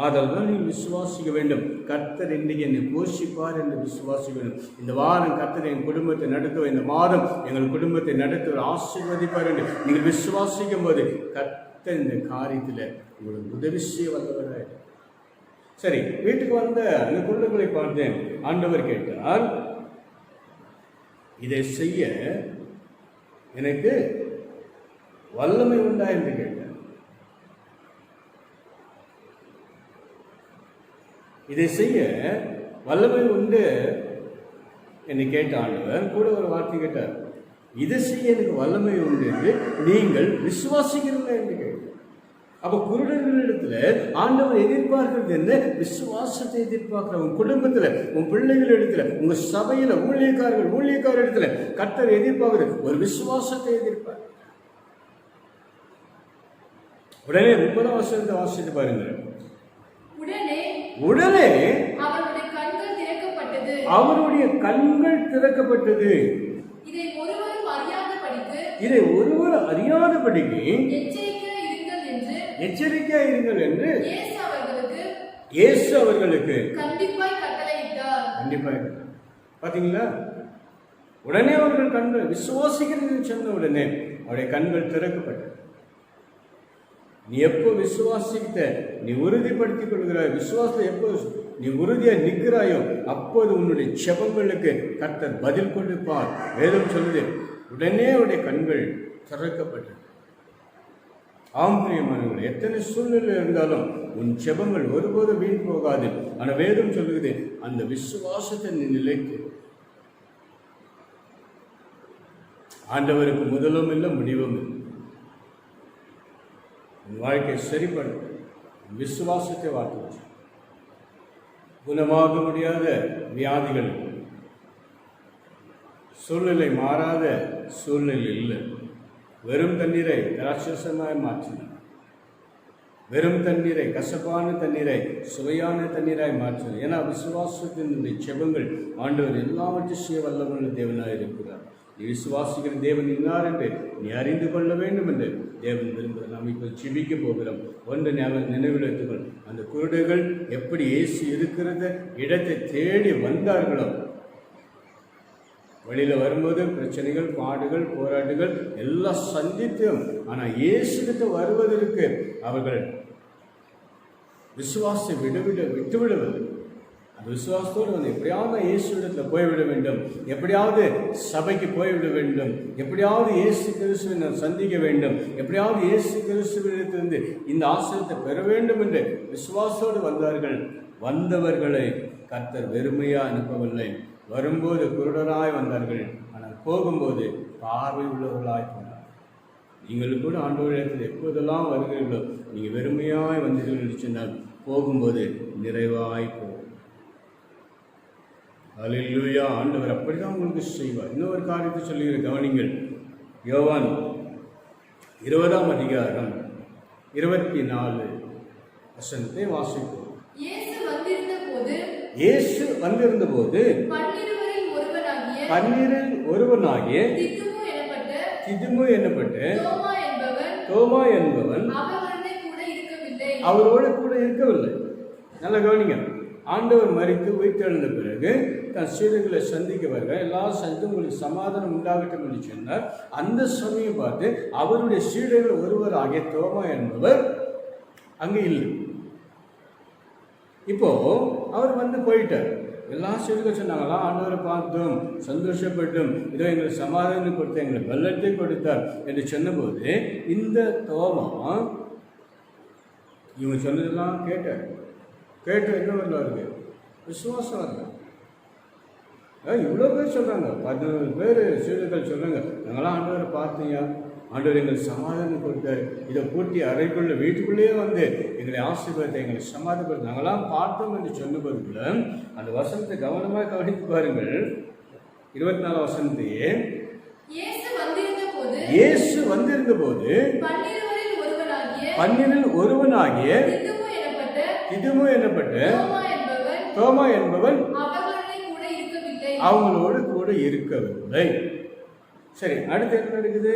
ஆதலால் நீங்கள் விசுவாசிக்க வேண்டும். கர்த்தர் இன்னைக்கு என்னை போஷிப்பார் என்று விசுவாசிக்க வேண்டும். இந்த வாரம் கர்த்தர் என் குடும்பத்தை நடத்துவார், இந்த மாதம் எங்கள் குடும்பத்தை நடத்துவார், ஆசீர்வதிப்பார் என்று நீங்கள் விசுவாசிக்கும் போது கர்த்தர் இந்த காரியத்தில் உங்களுக்கு உதவி செய்ய வல்லவராக. சரி, வீட்டுக்கு வந்த அந்த குழந்தைகளை பார்த்தேன். ஆண்டவர் கேட்டால், இதை செய்ய எனக்கு வல்லமை உண்டா என்று கேட்டார். இதை செய்ய வல்லமை உண்டு என்று கேட்ட ஆண்டவர் கூட ஒரு வார்த்தை கேட்டார், இதை செய்ய எனக்கு வல்லமை உண்டு என்று நீங்கள் விசுவாசிக்கிறீர்கள் என்று கேட்டார். அப்போ குருடர்களிடத்துல ஆண்டவர் எதிர்பார்க்கிறது என்ன? விசுவாசத்தை எதிர்பார்க்கிற உன் குடும்பத்தில், உன் பிள்ளைகள் இடத்துல, உங்க சபையில ஊழியக்காரர் இடத்துல கர்த்தர் எதிர்பார்க்கிறது ஒரு விசுவாசத்தை எதிர்பார்க்க. உடனே 30 வசனத்தை வாசித்து பாருங்க. உடனே அவருடைய கண்கள் திறக்கப்பட்டது. இதை ஒருவர் அறியாதபடிக்கு எச்சரிக்கையா இருங்கள் என்று இயேசு அவர்களுக்கு கண்டிப்பாக. பாத்தீங்களா? உடனே அவர்கள் கண்கள் விசுவாசிக்கிறது சொன்ன உடனே அவருடைய கண்கள் திறக்கப்பட்டது. நீ எப்போ விசுவாசித்த நீ உறுதிப்படுத்திக் கொள்கிறாய், விசுவாசத்தை எப்போ நீ உறுதியாக நிற்கிறாயோ அப்போது உன்னுடைய செபங்களுக்கு கர்த்தர் பதில் கொடுப்பார். வேதம் சொல்லுது, உடனே அவருடைய கண்கள் திறக்கப்பட்டது. ஆம்பரியமானவர்கள், எத்தனை சூழ்நிலை இருந்தாலும் உன் செபங்கள் ஒருபோதும் வீண் போகாது. ஆனால் வேதம் சொல்லுகிறது, அந்த விசுவாசத்தை நீ நிலைக்கு. ஆண்டவருக்கு முதலும் இல்லை முடிவும் இல்லை. உன் வாழ்க்கையை சரிப்படுத்த விசுவாசத்தை வார்த்தை. குணமாக முடியாத வியாதிகள், சூழ்நிலை மாறாத சூழ்நிலை இல்லை. வெறும் தண்ணீரை ராட்சசமாய் மாற்றினார். வெறும் தண்ணீரை, கசப்பான தண்ணீரை சுவையான தண்ணீராய் மாற்றினார். ஏன்னா விசுவாசத்தினுடைய செபங்கள் ஆண்டவர் எல்லாவற்றையும் செய்ய வல்லவனுள்ள தேவனாக இருக்கிறார். நீ விசுவாசிக்கிற தேவன் இன்னார் என்று நீ அறிந்து கொள்ள வேண்டும் என்று தேவன் விரும்புகிறார். நாம் இப்போ ஜெபிக்க போகிறோம். ஒன்று நினைவில் வைத்துக்கொள், அந்த குருடர்கள் எப்படி இயேசு இருக்கிறத இடத்தை தேடி வந்தார்களோ, வழியில் வரும்போது பிரச்சனைகள், பாடுகள், போராட்டங்கள் எல்லாம் சந்தித்தும், ஆனால் இயேசுகிட்ட வருவதற்கு அவர்கள் விசுவாசத்தை விட்டுவிடுவது. அந்த விசுவாசத்தோடு வந்து எப்படியாவது இயேசு இடத்துல போய்விட வேண்டும், எப்படியாவது சபைக்கு போய்விட வேண்டும், எப்படியாவது இயேசு கிறிஸ்துவை நான் சந்திக்க வேண்டும், எப்படியாவது இயேசு கிறிஸ்துவிடத்திலிருந்து இந்த ஆசீர்வாதத்தை பெற வேண்டும் என்று விசுவாசத்தோடு வந்தார்கள். வந்தவர்களை கர்த்தர் வெறுமையாக அனுப்பவில்லை. வரும்போது குருடராய் வந்தார்கள், ஆனால் போகும்போது பார்வை உள்ளவர்களாய் போனார். நீங்கள் கூட ஆண்டவரிடத்தில் எப்போதெல்லாம் வருகிறீர்களோ, நீங்கள் வெறுமையாய் வந்தீர்கள் என்று சொன்னால் போகும்போது நிறைவாய் போகும். அல்லேலூயா. ஆண்டவர் அப்படிதான் உங்களுக்கு செய்வார். இன்னொரு காரியத்தை சொல்லுகிற கவனிங்கள். யோவான் 20ஆம் அதிகாரம் 24 வசனத்தை வாசிப்போம். இயேசு வந்திருந்த போது 12 ஒருவனாகிய திதுமு எனப்பட்ட தோமா என்பவன் அவரோடு கூட இருக்கவில்லை. நல்ல கவனிங்க. ஆண்டவர் மரித்து உயிர்த்தெழுந்த பிறகு தன் சீடர்களை சந்திக்க வருக, எல்லாரும் சந்தித்து உங்களுக்கு சமாதானம் உண்டாகட்டும் என்று சொன்னார். அந்த சமயம் பார்த்து அவருடைய சீடர்கள் ஒருவர் ஆகிய தோமா என்பவர் அங்கே இல்லை. இப்போ அவர் வந்து போயிட்டார். எல்லா சீடர்கள் சொன்னாங்களா, ஆண்டவரை பார்த்தோம், சந்தோஷப்பட்டோம், இதோ எங்களுக்கு சமாதானம் கொடுத்தார், எங்களுக்கு வெள்ளத்தை கொடுத்தார் என்று சொன்னபோது இந்த தோமா இவங்க சொன்னதெல்லாம் கேட்ட என்ன வரல இருக்கு, விசுவாசம் வரல. இவ்வளோ பேர் சொல்கிறாங்க, 11 பேர் சீடர்கள் சொல்கிறாங்க, நாங்களாம் ஆண்டவரை பார்த்தீங்க, ஆண்டவர் எங்களுக்கு சமாதானம் கொடுத்தாரு, இதை பூட்டி அறைக்குள்ள வீட்டுக்குள்ளேயே வந்து எங்களை ஆசீர்வாதத்தை எங்களை சமாதானப்படுத்த நாங்களாம் பார்த்தோம் என்று சொன்னபோதுக்குள்ள அந்த வசனத்தை கவனமாக கவனித்து பாருங்கள். 24 வசனத்தையே, இயேசு வந்திருந்த போது 12 ஒருவனாகிய திதுமு எனப்பட்ட தோமா என்பவன் அவங்களோடு கூட இருக்கவில்லை. சரி, அடுத்து என்ன நடக்குது?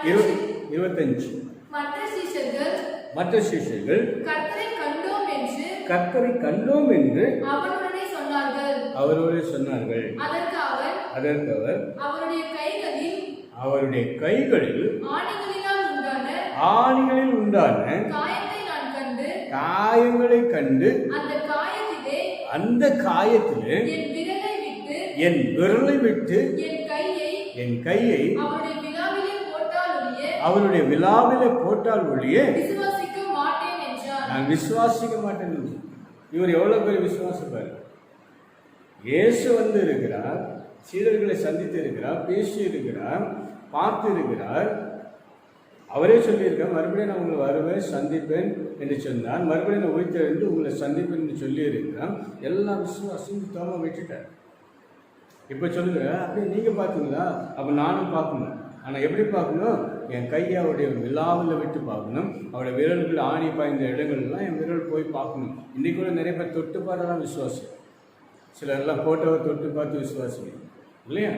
25 மற்ற சீஷர்கள் கர்த்தரை கண்டோம் என்று அவரோடு சொன்னார்கள். அதற்கு அவர் அவருடைய கைகளில் ஆணிகளில் உண்டான காயங்களை கண்டு அந்த காயத்திலே என் விரலை விட்டு என் கையை அவருடைய விழாவிலே போட்டால் ஒழிய நான் விசுவாசிக்க மாட்டேன். இவர் எவ்வளவு பேர் விசுவாசிப்பார்? இயேசு வந்து இருக்கிறார், சீடர்களை சந்தித்து இருக்கிறார், பேசி இருக்கிறார், பார்த்து இருக்கிறார். அவரே சொல்லியிருக்கார், மறுபடியும் நான் உங்களை வருவேன் சந்திப்பேன் என்று சொன்னார். மறுபடியும் நான் உயிர்த்தெழுந்து உங்களை சந்திப்பேன் என்று சொல்லி இருக்கிறான். எல்லா விசுவாசம் தோமா விட்டுட்டார். இப்போ சொல்லுங்க, அப்படியே நீங்கள் பார்த்தீங்களா? அப்போ நானும் பார்க்கணும். ஆனால் எப்படி பார்க்கணும்? என் கையை அவருடைய விழாவில் விட்டு பார்க்கணும். அவருடைய விரல்கள் ஆணி பாய்ந்த இடங்கள்லாம் என் விரல் போய் பார்க்கணும். இன்றைக்கு கூட நிறைய பேர் தொட்டு பார்த்தா தான் விசுவாசம். சிலர்லாம் ஃபோட்டோவை தொட்டு பார்த்து விசுவாசி இல்லையா?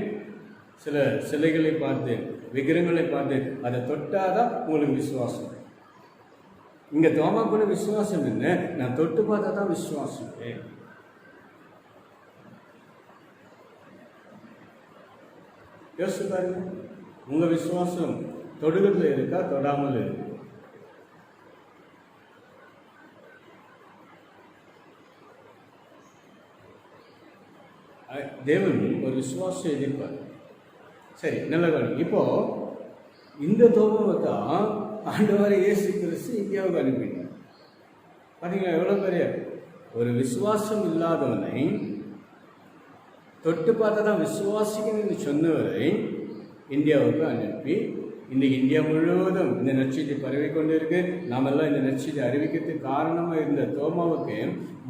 சில சிலைகளை பார்த்து விக்கிரங்களை பார்த்து அதை தொட்டாதான் உங்களுக்கு விசுவாசம். இங்கே தோமா கூட விசுவாசம் என்ன? நான் தொட்டு பார்த்தா தான் விசுவாசம். யோசிச்சு பாருங்க, உங்க விசுவாசம் தொடுகிறதுல இருக்கா, தொடாமல் இருக்கு? தேவன் ஒரு விசுவாசம் எதிர்ப்பார். சரி, நல்ல காலம். இப்போ இந்த தோமாவை தான் ஆண்டவரை இயேசு கிறிஸ்து இந்தியாவுக்கு அனுப்பினார். பார்த்தீங்களா எவ்வளோ பெரிய ஒரு விசுவாசம் இல்லாதவனை தொட்டு பார்த்தா தான் விசுவாசிக்கணும்னு சொன்னவரை இந்தியாவுக்கு அனுப்பி இன்றைக்கி இந்தியா முழுவதும் இந்த நற்செய்தி பரவி கொண்டு இருக்கு. நாமெல்லாம் இந்த நற்செய்தி அறிவிக்கிறதுக்கு காரணமாக இருந்த தோமாவுக்கு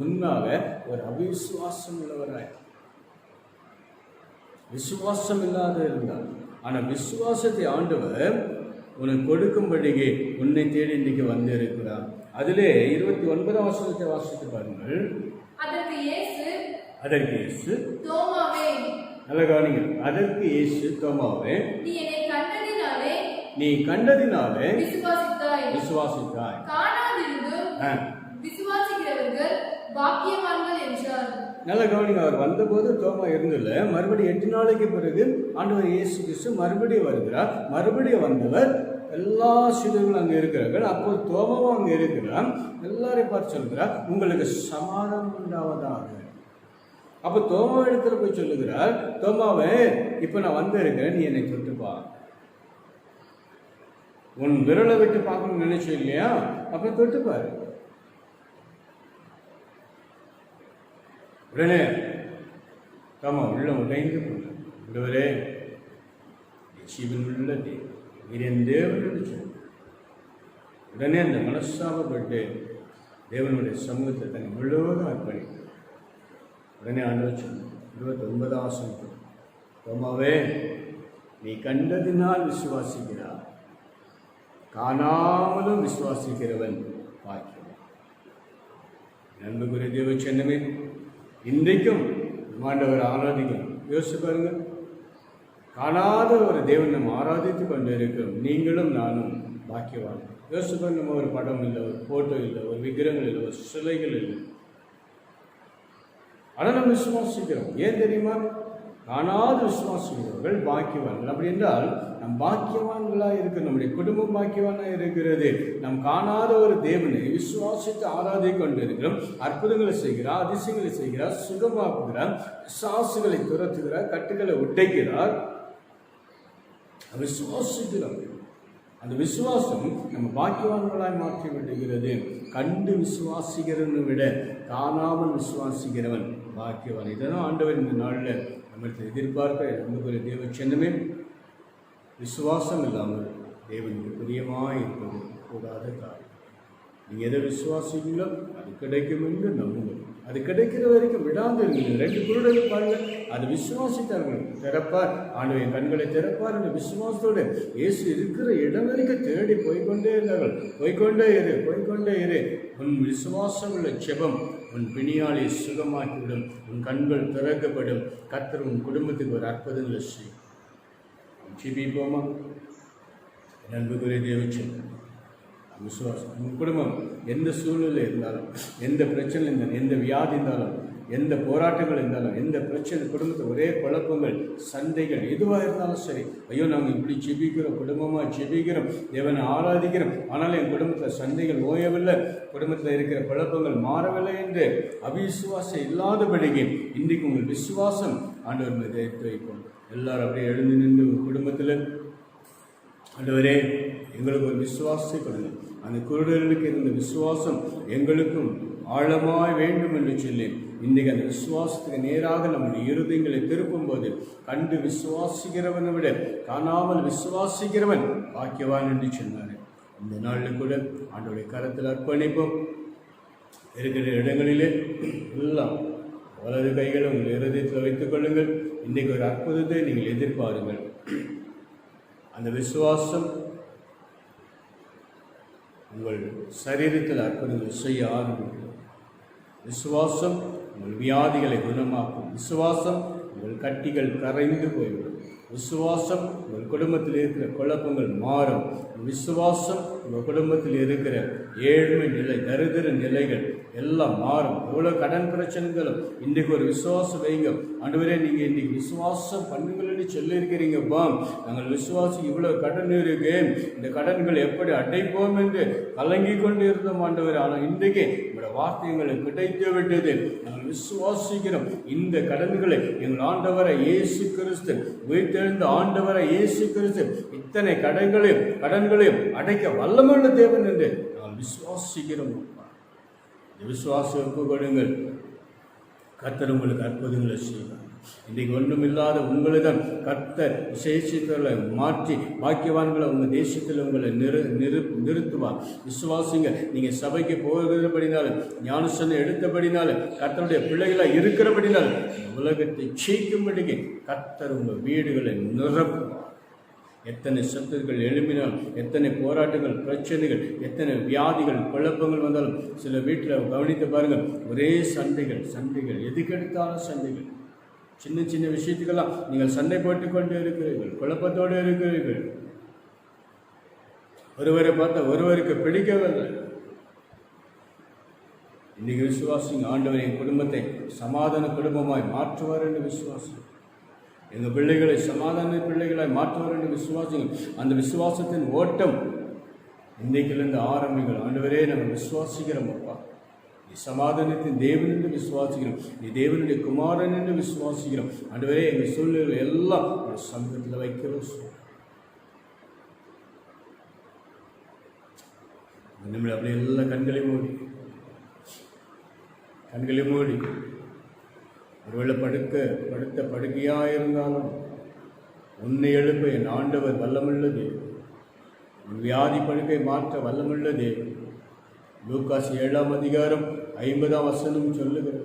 முன்னாக ஒரு அவிசுவாசம் உள்ளவராய், விசுவாசம் இல்லாத இருந்தார். ஆனால் விசுவாசத்தை ஆண்டவர் உனக்கு கொடுக்கும்படியே உன்னை தேடி இன்றைக்கு வந்து இருக்கிறார். அதிலே 29ஆம் வசனத்தை வாசித்து பாருங்கள். அதற்கு இயேசு தோமாவே, நல்ல கவனிங்க, அதற்கு இயேசு தோமாவே, நீ கண்டதினாலே விசுவாசித்தாய், நல்ல கவனிங்க. அவர் வந்தபோது தோமா இருந்தில்ல. மறுபடியும் 8 நாளைக்கு பிறகு ஆண்டவர் இயேசு கிறிஸ்து மறுபடியும் வருகிறார். மறுபடியும் வந்தவர் எல்லா சீடர்களும் அங்கே இருக்கிறார்கள். அப்போது தோமாவும் அங்கே இருக்கிறார். எல்லாரையும் பார்த்து சொல்கிறார், உங்களுக்கு சமாதானம் உண்டாவதாக. அப்போ தோமா இடத்துல போய் சொல்லுகிறார், தோமாவே, இப்போ நான் வந்து இருக்கிறேன், நீ என்னை தொட்டுப்பா. உன் விரலை விட்டு பார்க்கணும்னு நினைச்சு இல்லையா? அப்ப தொட்டுப்பாரு. உடனே தோமா உள்ள உடைந்து கொண்டவரே, ஜீவன் உள்ள தேவன். உடனே அந்த மனசாபப்பட்டு தேவனுடைய சமூகத்தை தன்னை முழுவதும் அர்ப்பணித்தார். உடனே ஆண்டவர் சொன்னார், 29ஆம் வசனம், தோமாவே, நீ கண்டதினால் விசுவாசிக்கிறார், காணாமலும் விசுவாசிக்கிறவன் பாக்கியவான். நண்புக்குரிய தேவ சென்னமே, இன்றைக்கும் ஆண்டவர் ஆராதிக்கணும். யோசிச்சு பாருங்க, காணாத ஒரு தேவன் நம்ம ஆராதித்து கொண்டு இருக்கிறோம். நீங்களும் நானும் பாக்கியவான். யோசிச்சு பாருங்க, நம்ம ஒரு படம் இல்லை, ஒரு போட்டோ இல்லை, ஒரு விக்கிரங்கள் இல்லை, ஒரு சிலைகள் இல்லை. ஆனால் நம்ம விசுவாசிக்கிறோம். ஏன் தெரியுமா? காணாத விசுவாசிக்கிறவர்கள் பாக்கியவான்கள். அப்படி என்றால் நம் பாக்கியவான்களாக இருக்கிற நம்முடைய குடும்பம் பாக்கியவானாக இருக்கிறது. நம் காணாத ஒரு தேவனை விசுவாசித்து ஆராதித்து கொண்டு இருக்கிறோம். அற்புதங்களை செய்கிறார், அதிசயங்களை செய்கிறார், சுகமாக்குகிறார், சாசுகளை துரத்துகிறார், கட்டுகளை உடைக்கிறார். விசுவாசிக்கிறோம். அந்த விசுவாசம் நம்ம பாக்கியவான்களாய் மாற்றி விடுகிறது. கண்டு விசுவாசிக்கிறவனை விட காணாமல் விசுவாசிக்கிறவன் பாக்கியவான். இதெல்லாம் ஆண்டவர் இந்த நாளில் நம்மளுக்கு எதிர்பார்க்க அன்புக்குரிய தேவ சின்னமே, விசுவாசம் இல்லாமல் தேவனுக்கு பிரியமாக இருப்பது கூடாத காரியம். நீங்கள் எதை விசுவாசிங்களோ அது கிடைக்கும் என்று நம்புங்கள். அது கிடைக்கிற வரைக்கும் விடாது இருங்கள். 2 குருடர்கள் பாருங்கள், அது விசுவாசித்தார்கள். திறப்பார், ஆண்டவரின் கண்களை திறப்பார் என்ற விசுவாசத்தோடு இயேசு இருக்கிற இடம் வரைக்கும் தேடி போய்கொண்டே இருந்தார்கள். போய்கொண்டே இரு. உன் விசுவாசம் உள்ள ஜெபம் உன் பிணியாளை சுகமாக்கிவிடும். உன் கண்கள் திறக்கப்படும். கர்த்தர் உன் குடும்பத்துக்கு ஒரு அற்புதங்களை செய்யும். ஜெபிப்போமா? அன்புக்குரிய தேவச்சன், விசுவாசம் உங்கள் குடும்பம் எந்த சூழ்நிலை இருந்தாலும், எந்த பிரச்சனை இருந்தாலும், எந்த வியாதி இருந்தாலும், எந்த போராட்டங்கள் இருந்தாலும், எந்த பிரச்சனை குடும்பத்தில் ஒரே குழப்பங்கள் சண்டைகள் எதுவாக இருந்தாலும் சரி, ஐயோ நாங்கள் இப்படி ஜெபிக்கிறோம், குடும்பமாக ஜெபிக்கிறோம், தேவனை ஆராதிக்கிறோம், ஆனால் என் குடும்பத்தில் சண்டைகள் ஓயவில்லை, குடும்பத்தில் இருக்கிற குழப்பங்கள் மாறவில்லை என்று அவிசுவாசம் இல்லாதபடிக்கு இன்றைக்கு உங்கள் விசுவாசம் ஆண்டவர் மீது எடுத்து வைப்போம். எல்லாரும் அப்படியே எழுந்து நின்று உங்கள் குடும்பத்தில், ஆண்டவரே எங்களுக்கு ஒரு விசுவாசத்தை கொடுங்க. அந்த குருடர்களுக்கு இருந்த விசுவாசம் எங்களுக்கும் ஆழமாய் வேண்டும் என்று சொல்லி இன்றைக்கு அந்த விசுவாசத்துக்கு நேராக நம்முடைய இருதயங்களை திருப்பும் போது கண்டு விசுவாசிக்கிறவனை விட காணாமல் விசுவாசிக்கிறவன் பாக்கியவான் என்று சொன்னார். இந்த நாளில் கூட ஆண்டவருடைய கரத்தில் அர்ப்பணிப்போம். இருக்கிற இடங்களிலே எல்லாம் வலது கைகளை உங்கள் இருதயத்தில் வைத்துக் கொள்ளுங்கள். இன்றைக்கு ஒரு அற்புதத்தை நீங்கள் எதிர்பாருங்கள். அந்த விசுவாசம் உங்கள் சரீரத்தில் அற்புதங்கள் செய்ய ஆரம்பிக்கும். விசுவாசம் உங்கள் வியாதிகளை குணமாக்கும். விசுவாசம் உங்கள் கட்டிகள் கரைந்து போய்விடும். விசுவாசம் உங்கள் குடும்பத்தில் இருக்கிற குழப்பங்கள் மாறும். விசுவாசம் உங்கள் குடும்பத்தில் இருக்கிற ஏழ்மை நிலை, தரித்திர நிலைகள் எல்லாம் மாறும். எவ்வளோ கடன் பிரச்சனைகளும் இன்றைக்கு ஒரு விசுவாசம் வைங்க. ஆண்டவரே நீங்கள் இன்றைக்கி விசுவாசம் பண்ணுங்கள்னு சொல்லியிருக்கிறீங்கப்பா, நாங்கள் விசுவாசி இவ்வளோ கடன் இருக்கு, இந்த கடன்கள் எப்படி அடைப்போம் என்று கலங்கி கொண்டு இருந்தோம் ஆண்டவர். ஆனால் இன்றைக்கு உங்களோட வார்த்தை எங்களுக்கு கிடைத்து விட்டது. நாங்கள் விசுவாசிக்கிறோம். இந்த கடன்களை எங்கள் ஆண்டவரை இயேசு கிறிஸ்து, உயிர்த்தெழுந்த ஆண்டவரை இயேசு கிறிஸ்து இத்தனை கடன்களையும் அடைக்க வல்லமையுள்ள தேவன் என்று நாங்கள் விசுவாசிக்கிறோம். விசுவாசம் ஒப்பு கொடுங்கள். கர்த்தர் உங்களுக்கு அற்புதங்களை செய்வார். இன்றைக்கு ஒன்றுமில்லாத உங்களிடம் கர்த்தர் விசேஷங்களை மாற்றி பாக்கியவான்களை உங்கள் தேசத்தில் உங்களை நிறுத்துவார். விசுவாசிங்க. நீங்கள் சபைக்கு போகிறபடினாலும், ஞானஸ்நானம் எடுத்தபடினாலும், கர்த்தருடைய பிள்ளைகளாக இருக்கிறபடினாலும் உலகத்தை ஜெயிக்கும்படிக்கு கர்த்தர் உங்கள் வீடுகளை நிரப்புவார். எத்தனை சத்துக்கள் எழுப்பினால், எத்தனை போராட்டங்கள், பிரச்சனைகள், எத்தனை வியாதிகள், குழப்பங்கள் வந்தாலும் சில வீட்டில் கவனித்து பாருங்கள், ஒரே சண்டைகள் எதுக்கெடுத்தாலும் சண்டைகள். சின்ன சின்ன விஷயத்துக்கெல்லாம் நீங்கள் சண்டை போட்டுக்கொண்டு இருக்கிறீர்கள், குழப்பத்தோடு இருக்கிறீர்கள். ஒருவரை பார்த்தா ஒருவருக்கு பிடிக்கவில்லை. இன்னைக்கு விசுவாசிங்க. ஆண்டவரின் குடும்பத்தை சமாதான குடும்பமாய் மாற்றுவார் என்று விசுவாசம். எங்கள் பிள்ளைகளை சமாதான பிள்ளைகளாய் மாற்றுவார் என்று விசுவாசிங்க. அந்த விசுவாசத்தின் ஓட்டம் இன்றைக்கிலிருந்து ஆரம்பிங்கள். ஆண்டவரே நாங்கள் விசுவாசிக்கிறோம் அப்பா, நீ சமாதானத்தின் தேவன் என்று விசுவாசிக்கிறோம், நீ தேவனுடைய குமாரன் என்று விசுவாசிக்கிறோம். ஆண்டவரே எங்கள் சூழ்நிலை எல்லாம் ஒரு சமூகத்தில் வைக்கிறோம். நம்மளை அப்படியே எல்லாம் கண்களை மூடி ஒருவேளை படுத்த படுக்கையாக இருந்தாலும் உன்னை எழுப்ப என் ஆண்டவர் வல்லமுள்ளது. உன் வியாதி படுக்கை மாற்ற வல்லமுள்ளது. லூக்காஸ் 7ஆம் அதிகாரம் 50ஆம் வசனம் சொல்லுகிறது,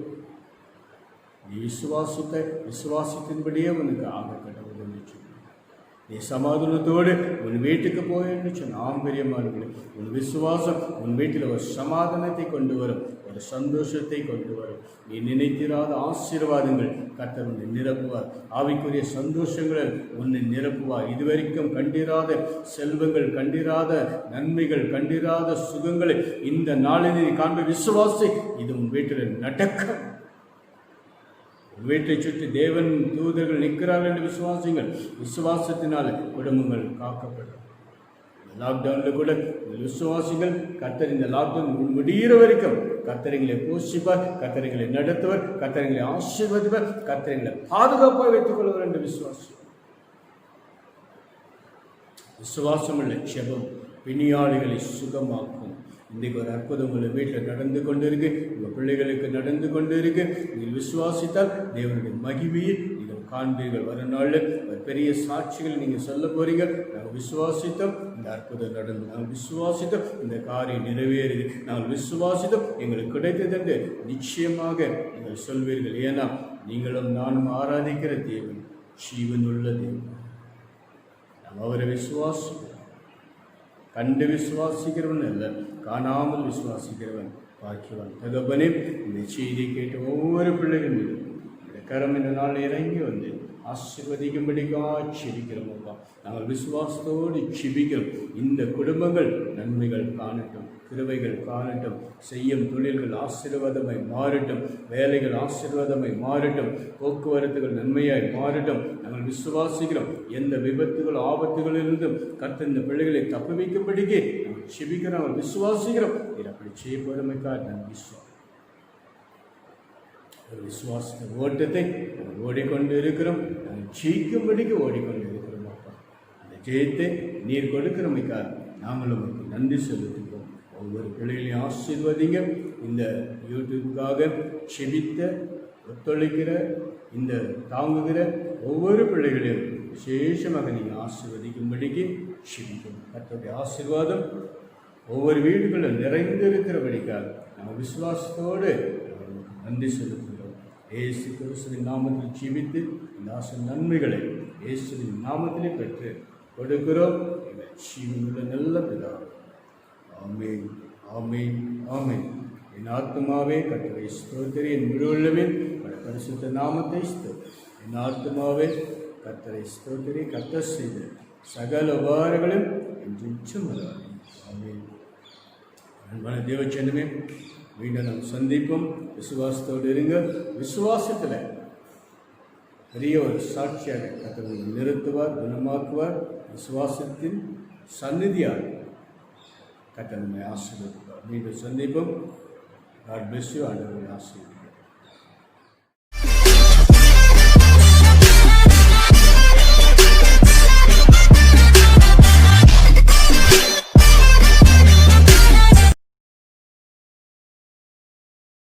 நீ விசுவாசத்தின்படியே உனக்கு ஆக கடவுள் என்று சொன்ன. நீ சமாதானத்தோடு உன் வீட்டுக்கு போய் என்று சொன்ன. ஆம் பிரியமானவர்களே, உன் விசுவாசம் உன் வீட்டில் ஒரு சமாதானத்தை கொண்டு வரும், ஒரு சந்தோஷத்தை கொண்டு வரும். நீ நினைத்திராத ஆசீர்வாதங்கள் கர்த்தர் உன்னை நிரப்புவார். ஆவிக்குரிய சந்தோஷங்களை உன்னை நிரப்புவார். இதுவரைக்கும் கண்டிராத செல்வங்கள், கண்டிராத நன்மைகள், கண்டிராத சுகங்களை இந்த நாளில் நீ காண்ப விசுவாசி, இது உன் வீட்டில் நடக்கும். வீட்டை சுற்றி தேவன் தூதர்கள் நிற்கிறார்கள் என்று விசுவாசிங்கள். விசுவாசத்தினால் குடும்பங்கள் காக்கப்படும். லாக்டவுனில் கூட விசுவாசிகள் கர்த்தர் இந்த லாக்டவுன் முடிகிற வரைக்கும் கர்த்தரைகளை போஷிப்பார், கர்த்தரைகளை நடத்துவர், கர்த்தரைகளை ஆசீர்வதிப்பார், கர்த்தரைகளை பாதுகாப்பாக வைத்துக் கொள்வார் என்று விசுவாசம் உள்ள ஜெபம் பிணியாளிகளை சுகமாக்கும். இன்றைக்கு ஒரு அற்புதம் உங்கள் வீட்டில் நடந்து கொண்டு இருக்கு, உங்கள் பிள்ளைகளுக்கு நடந்து கொண்டு இருக்கு. நீங்கள் விசுவாசித்தால் தேவனுடைய மகிமையை நீங்கள் காண்பீர்கள். வருநாளில் ஒரு பெரிய சாட்சிகள் நீங்கள் சொல்ல போறீங்க. நாங்கள் விசுவாசித்தோம், இந்த அற்புதம் நடந்து, நாங்கள் விசுவாசித்தோம், இந்த காரியம் நிறைவேறுது, நாங்கள் விசுவாசித்தோம், எங்களுக்கு கிடைத்தது என்று நிச்சயமாக நீங்கள் சொல்வீர்கள். ஏன்னா நீங்களும் நானும் ஆராதிக்கிற தேவன் ஜீவனுள்ள தேவன். நாம் அவரை விசுவாசிக்கிறோம். கண்டு விசுவாசிக்கிறவன் அல்ல, காணாமல் விசுவாசிக்கிறவன் பாக்கியவான். தகப்பனே, இந்த செய்தியை கேட்ட ஒவ்வொரு பிள்ளைகள் மீதும் இந்த கரம் இந்த நாள் இறங்கி வந்து ஆசீர்வதிக்கும்படிக்காக செபிக்கிறோம் அப்பா. நாங்கள் விசுவாசத்தோடு செபிக்கிறோம். இந்த குடும்பங்கள் நன்மைகள் காணட்டும், கிருபைகள் காணட்டும், செய்யும் தொழில்கள் ஆசீர்வாதமாய் மாறட்டும், வேலைகள் ஆசீர்வாதமாய் மாறட்டும், போக்குவரத்துகள் நன்மையாய் மாறட்டும். நாங்கள் விசுவாசிக்கிறோம். எந்த விபத்துகள் ஆபத்துகளிலிருந்தும் கர்த்தர் இந்த பிள்ளைகளை தப்பு வைக்கும்படிக்கு நாங்கள் செபிக்கிறோம், நாங்கள் விசுவாசிக்கிறோம். இதை அப்படி செய்ய போறமைக்காக நன்றி. ஒரு விசுவாச ஓட்டத்தை ஓடிக்கொண்டு இருக்கிறோம், நாங்கள் ஜெயிக்கும்படிக்கு ஓடிக்கொண்டு இருக்கிறோம் அப்பா. அந்த ஜெயத்தை நீர் கொடுக்கிறமைக்காக நாங்களும் நன்றி செலுத்துகிறோம். ஒவ்வொரு பிள்ளைகளையும் ஆசீர்வதிங்க. இந்த யூடியூபுக்காக செபித்த ஒத்துழைக்கிற இந்த தாங்குகிற ஒவ்வொரு பிள்ளைகளையும் விசேஷமாக நீங்கள் ஆசீர்வதிக்கும்படிக்கு செபிக்கிறோம். கர்த்தருடைய ஆசீர்வாதம் ஒவ்வொரு வீடுகளில் நிறைந்திருக்கிறபடிக்காக நாங்கள் விசுவாசத்தோடு நன்றி செலுத்துகிறோம். இயேசு கிறிஸ்துவின் நாமத்தில் ஜீவித்து இந்த ஆசீர் நன்மைகளை இயேசுவின் நாமத்திலே பெற்று கொடுக்கிறோம். ஜீவனுள்ள நல்ல பிதாவே, ஆமென், ஆமென், ஆமென். என் ஆத்மாவே கர்த்தரை ஸ்தோத்திரி, என் முழு உள்ளமே பரிசுத்த நாமத்தை ஸ்தோத்திரி. என் ஆத்மாவே கர்த்தரை ஸ்தோத்திரி, கர்த்தர் செய்த சகல உபகாரங்களும் என்றும் ஆமென். அன்பான தேவச்சனமே, மீண்டும் நாம் சந்திப்போம். விசுவாசத்தோடு இருங்க. விசுவாசத்தில் பெரிய ஒரு சாட்சியாக கர்த்தர் நிறுத்துவார், குணமாக்குவார். விசுவாசத்தின் சந்நிதியாக கர்த்தர் நம்மை ஆசீர்வதிப்பார். மீண்டும் சந்திப்போம். God bless you. ஆண்டவரை ஆசீர்வதிப்பார்.